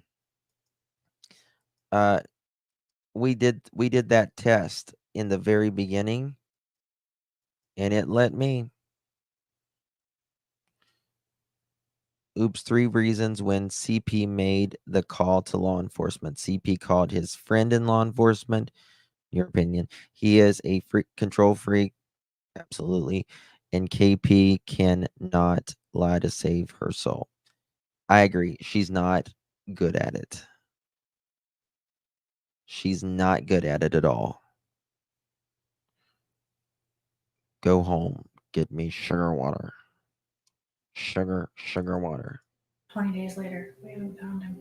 We did that test in the very beginning and it let me. Oops, 3 reasons when CP made the call to law enforcement. CP called his friend in law enforcement. Your opinion. He is a control freak. Absolutely. And KP cannot lie to save her soul. I agree. She's not good at it. She's not good at it at all. Go home. Get me sugar water. Sugar water. 20 days later, we haven't found him.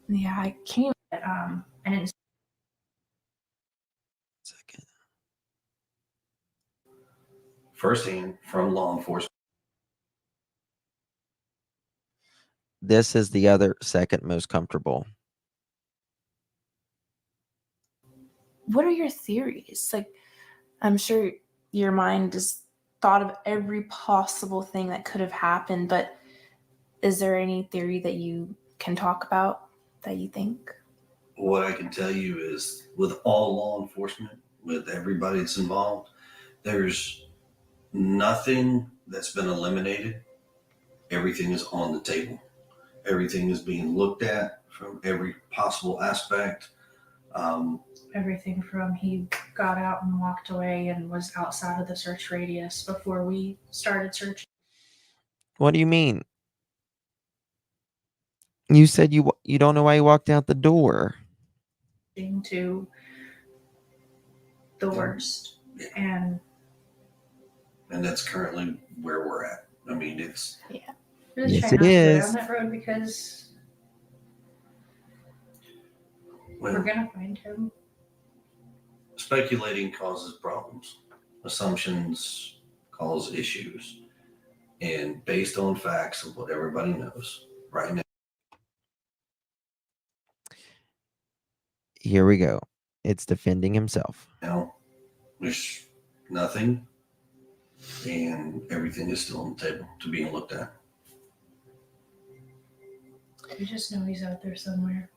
Yeah, I can't. I didn't. Second. Firsthand from law enforcement. This is the other second most comfortable. What are your theories? Like, I'm sure your mind is thought of every possible thing that could have happened, but is there any theory that you can talk about that you think? What I can tell you is with all law enforcement, with everybody that's involved, there's nothing that's been eliminated. Everything is on the table. Everything is being looked at from every possible aspect. Everything from he got out and walked away and was outside of the search radius before we started searching. What do you mean? You said you don't know why he walked out the door. To the worst. And that's currently where we're at. I mean, it's really Yes, try it not to go is. down that road because we're when gonna find him. speculating causes problems, assumptions cause issues, and based on facts of what everybody knows right Here we go. It's defending himself. now, there's nothing, and everything is still on the table to being looked at. We just know he's out there somewhere.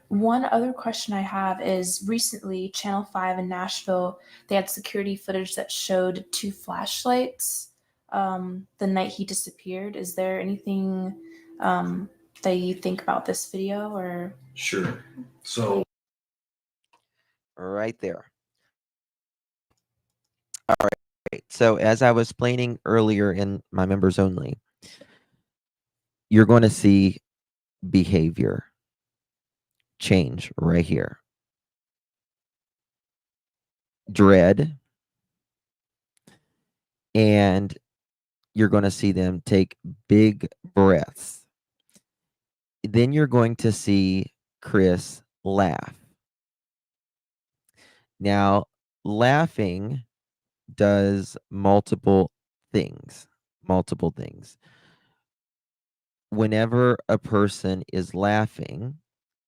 One other question I have is recently Channel 5 in Nashville, they had security footage that showed 2 flashlights the night he disappeared. Is there anything that you think about this video or? Sure. So Right there. All right. So as I was explaining earlier in my members only, you're going to see behavior change right here. Dread. And you're going to see them take big breaths. Then you're going to see Chris laugh. Now, laughing does multiple things. Whenever a person is laughing,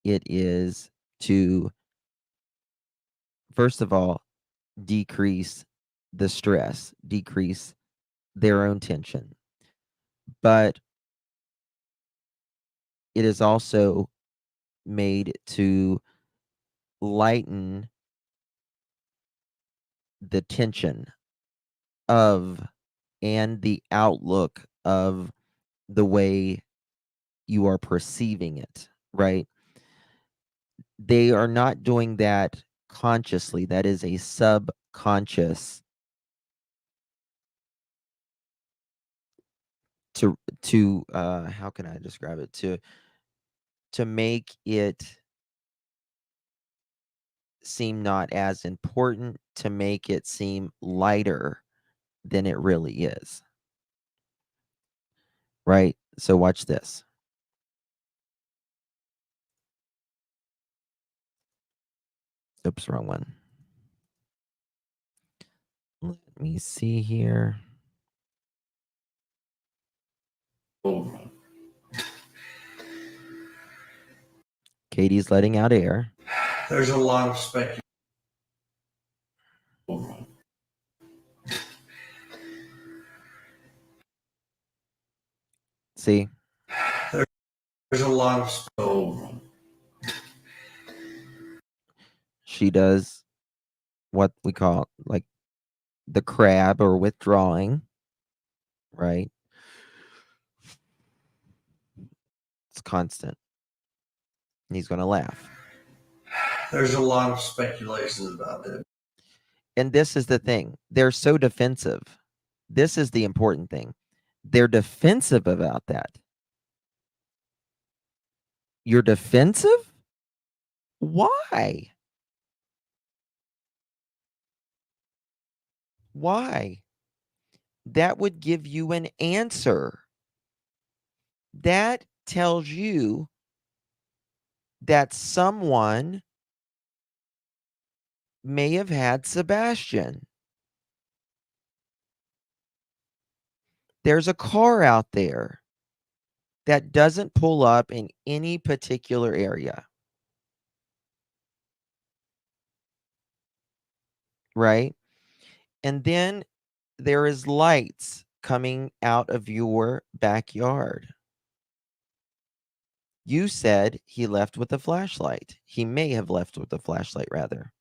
it is to, first of all, decrease the stress, decrease their own tension. But it is also made to lighten the tension of and the outlook of the way you are perceiving it, right? They are not doing that consciously. That is a subconscious to how can I describe it? To make it seem not as important, to make it seem lighter than it really is. Right? So watch this. Oops, wrong one. Let me see here. Katie's letting out air. there's a lot of speculation. See? There's a lot of She does what we call like the crab or withdrawing, right? It's constant. And he's going to laugh. There's a lot of speculations about it. And this is the thing. They're so defensive. This is the important thing. They're defensive about that. You're defensive? Why? Why? That would give you an answer. That tells you that someone may have had Sebastian. There's a car out there that doesn't pull up in any particular area. Right? And then there is lights coming out of your backyard. You said he left with a flashlight. He may have left with a flashlight, rather.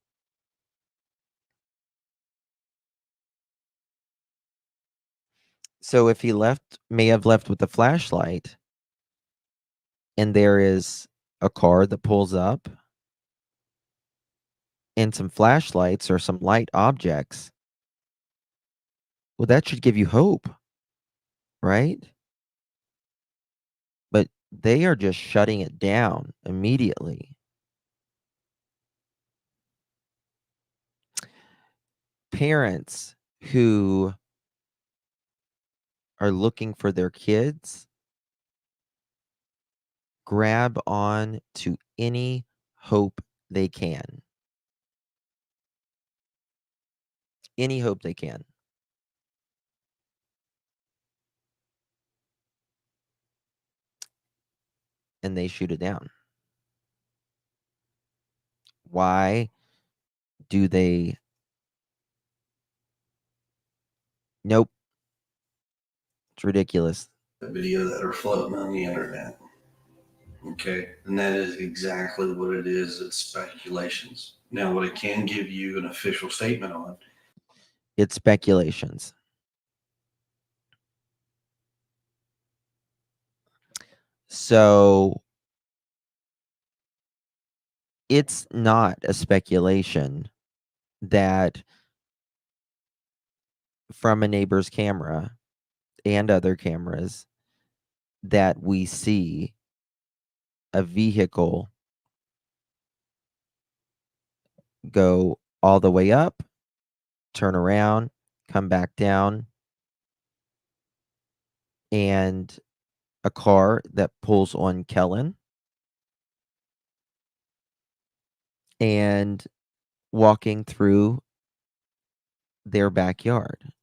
So if he may have left with a flashlight, and there is a car that pulls up and some flashlights or some light objects, well, that should give you hope, right? But they are just shutting it down immediately. Parents who are looking for their kids, grab on to any hope they can. Any hope they can. And they shoot it down. Why do they? Nope. It's ridiculous. Video that are floating on the internet. Okay. And that is exactly what it is. It's speculations. Now, what it can give you an official statement on, It's speculations. So it's not a speculation that from a neighbor's camera and other cameras that we see a vehicle go all the way up, turn around, come back down, and a car that pulls on Kellen and walking through their backyard.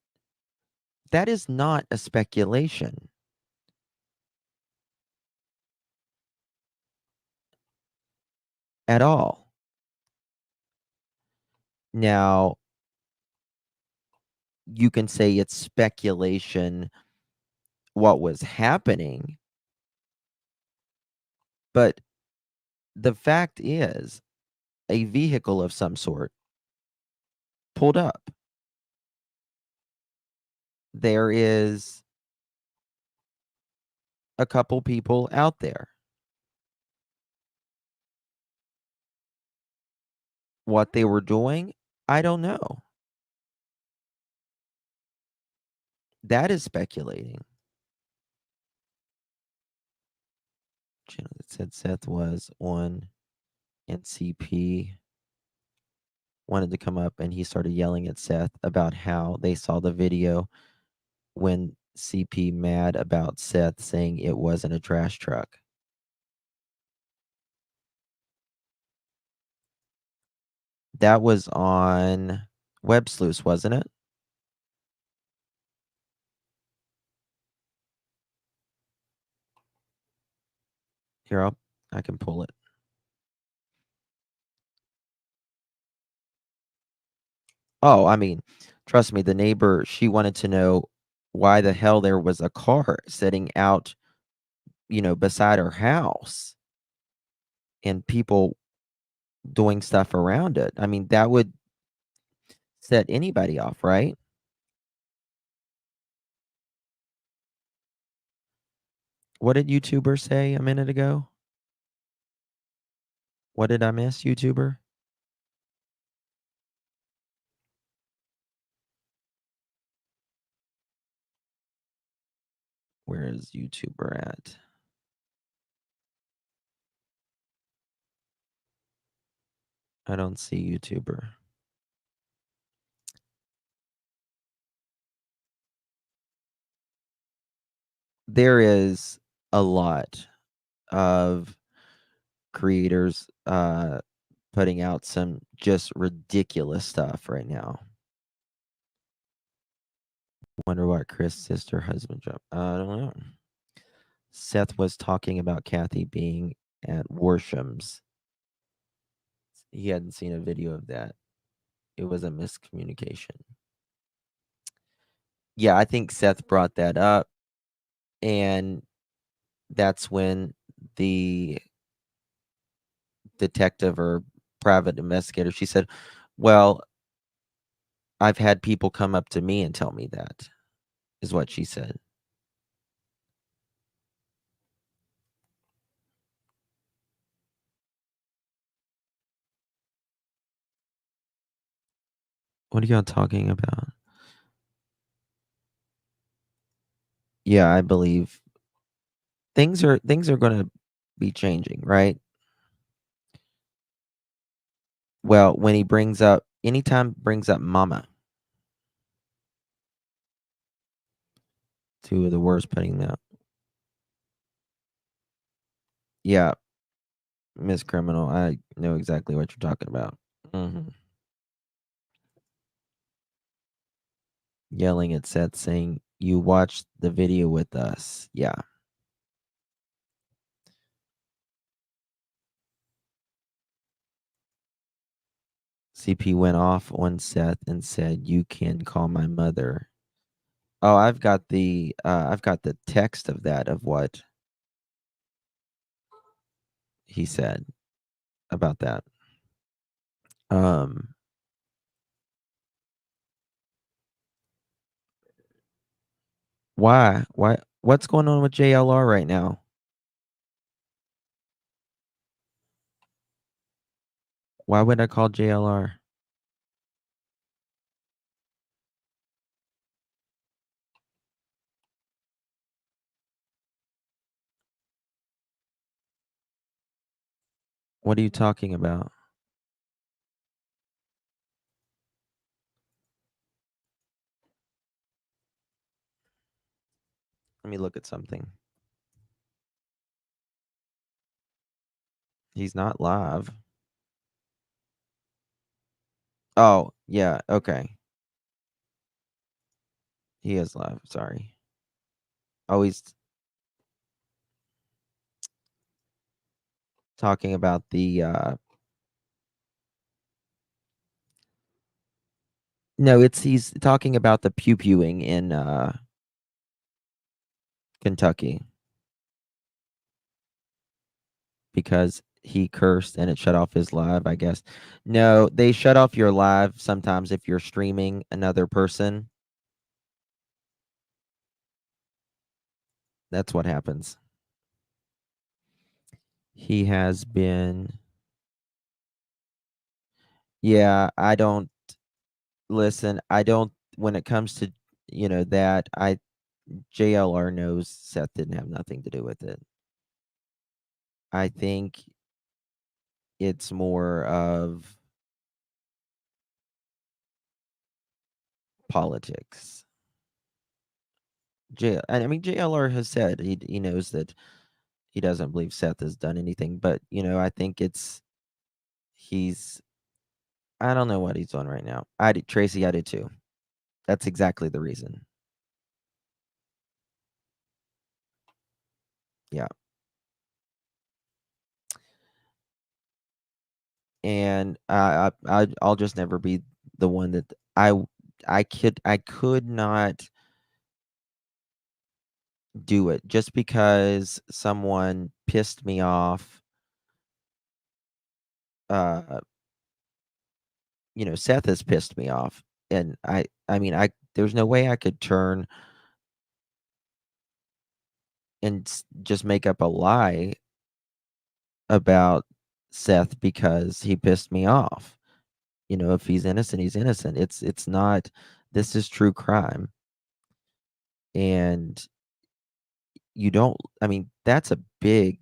That is not a speculation. At all. Now, you can say it's speculation what was happening, but the fact is a vehicle of some sort pulled up. There is a couple people out there. What they were doing, I don't know. That is speculating. Channel that said Seth was on NCP wanted to come up and he started yelling at Seth about how they saw the video when CP mad about Seth saying it wasn't a trash truck. That was on Web Sleuths, wasn't it? Here, I can pull it. Oh, I mean, trust me, the neighbor, she wanted to know why the hell there was a car sitting out, beside her house and people doing stuff around it. I mean, that would set anybody off, right? What did YouTuber say a minute ago? What did I miss, YouTuber? Where is YouTuber at? I don't see YouTuber. There is a lot of creators putting out some just ridiculous stuff right now. Wonder what Chris' sister husband dropped. I don't know. Seth was talking about Kathy being at Worsham's. He hadn't seen a video of that. It was a miscommunication. Yeah, I think Seth brought that up, and that's when the detective or private investigator, she said, "Well, I've had people come up to me and tell me that," is what she said. What are y'all talking about? Yeah, I believe things are gonna be changing, right? Well, when he brings up anytime brings up mama, two of the worst putting that. Yeah, Miss Criminal, I know exactly what you're talking about. Mhm. Yelling at Seth saying, "You watched the video with us." Yeah. CP went off on Seth and said, "You can call my mother." Oh, I've got the text of that of what he said about that. Um why? What's going on with JLR right now? Why would I call JLR? What are you talking about? Let me look at something. He's not live. Oh, yeah, okay. He is live, sorry. Oh, he's talking about the no, he's talking about the pew-pewing in Kentucky because he cursed and it shut off his live, I guess. No, they shut off your live sometimes if you're streaming another person. That's what happens. He has been Yeah, I don't listen, I don't when it comes to, that I JLR knows Seth didn't have nothing to do with it. I think it's more of politics. I mean, JLR has said he knows that he doesn't believe Seth has done anything, but I think he's I don't know what he's on right now. Tracy, I did too. That's exactly the reason. Yeah, and I'll just never be the one that I could not do it just because someone pissed me off. Uh, Seth has pissed me off, and I mean, there's no way I could turn and just make up a lie about Seth because he pissed me off. If he's innocent, he's innocent. It's not. This is true crime, and you don't. I mean, that's a big.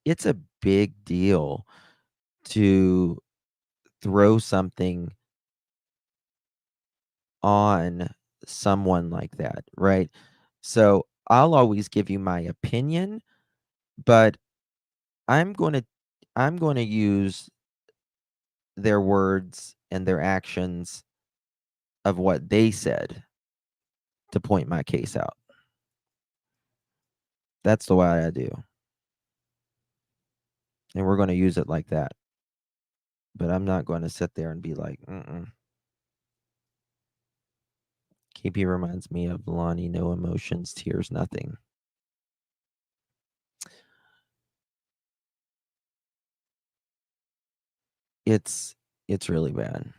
It's a big deal to throw something on someone like that, right? So I'll always give you my opinion, but I'm going to I'm going to use their words and their actions of what they said to point my case out. That's the way I do. And we're going to use it like that. But I'm not going to sit there and be like, mm-mm, KP reminds me of Lonnie, no emotions, tears, nothing. It's really bad.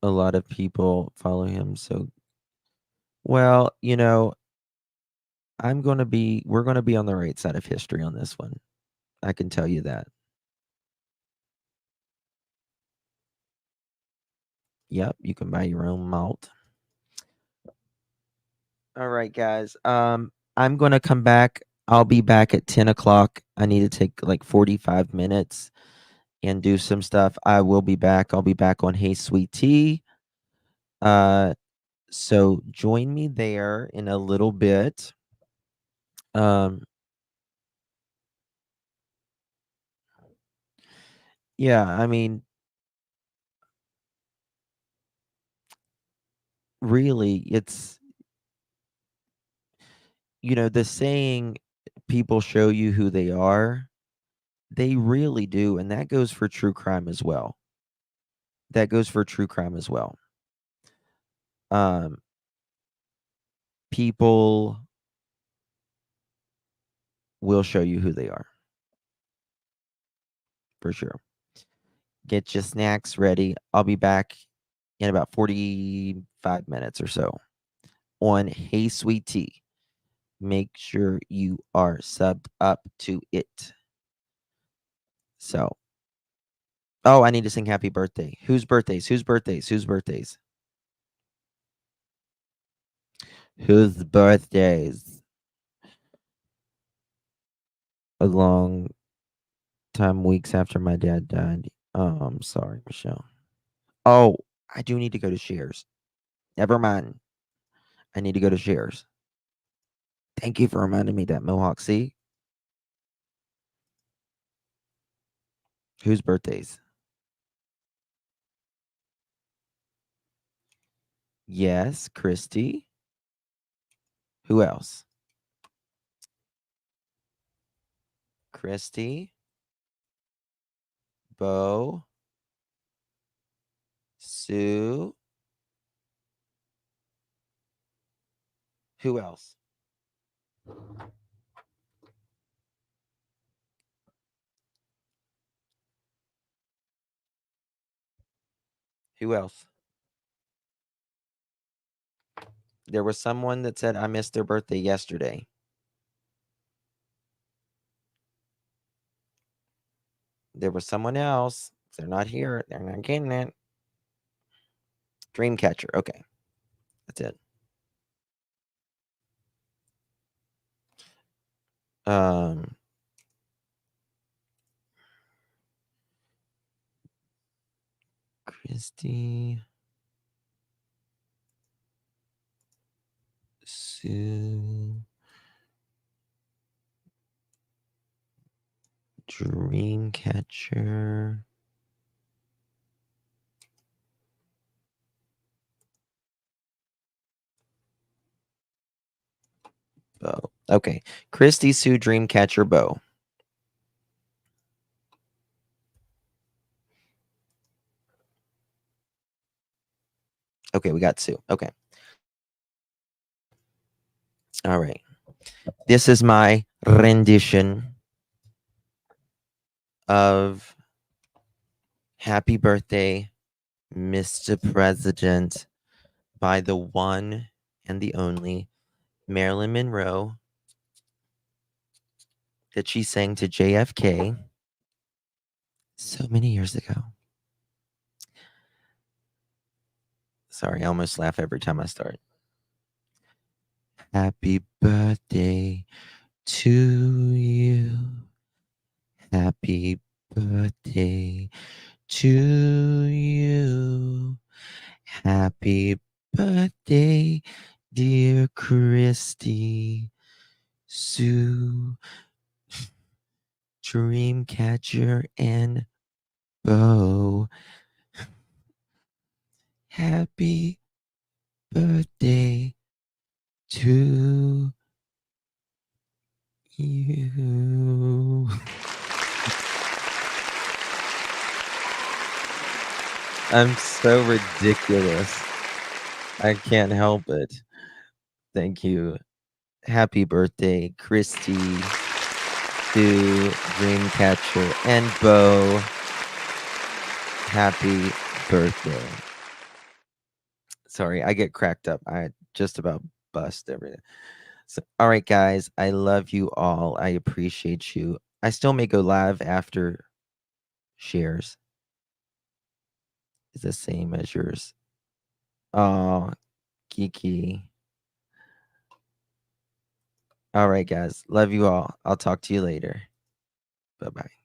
A lot of people follow him, so well, we're gonna be on the right side of history on this one. I can tell you that. Yep, you can buy your own malt. All right, guys. I'm gonna come back. I'll be back at 10 o'clock. I need to take like 45 minutes and do some stuff. I will be back. I'll be back on Hey Sweet Tea. So join me there in a little bit. Yeah, I mean, really, it's the saying, people show you who they are. They really do, and that goes for true crime as well. That goes for true crime as well. People will show you who they are. For sure. Get your snacks ready. I'll be back in about 45 minutes or so on Hey Sweet Tea. Make sure you are subbed up to it. So, I need to sing happy birthday. Whose birthdays? Whose birthdays? Whose birthdays? Whose birthdays? A long time, weeks after my dad died. Oh, I'm sorry, Michelle. Oh, I do need to go to Shares. Never mind. I need to go to Shares. Thank you for reminding me that, Mohawk. See? Whose birthdays? Yes, Christy. Who else? Christy. Bo. Sue. Who else? Who else? There was someone that said I missed their birthday yesterday. There was someone else. They're not here. They're not getting it. Dreamcatcher. Okay. That's it. Christy. Sue. Dreamcatcher. Bo. Okay. Christy, Sue, Dreamcatcher, Bo. Okay, we got Sue. Okay. All right. This is my rendition of Happy Birthday, Mr. President, by the one and the only Marilyn Monroe, that she sang to JFK so many years ago. Sorry, I almost laugh every time I start. Happy birthday to you. Happy birthday to you. Happy birthday, dear Christy, Sue, Dreamcatcher, and Bo. Happy birthday to you. I'm so ridiculous. I can't help it. Thank you. Happy birthday, Christy, Sue, Dreamcatcher, and Bo. Happy birthday. Sorry, I get cracked up. I just about bust everything. So, all right, guys, I love you all. I appreciate you. I still may go live after shares. Is the same as yours. Oh, Kiki. All right, guys. Love you all. I'll talk to you later. Bye bye.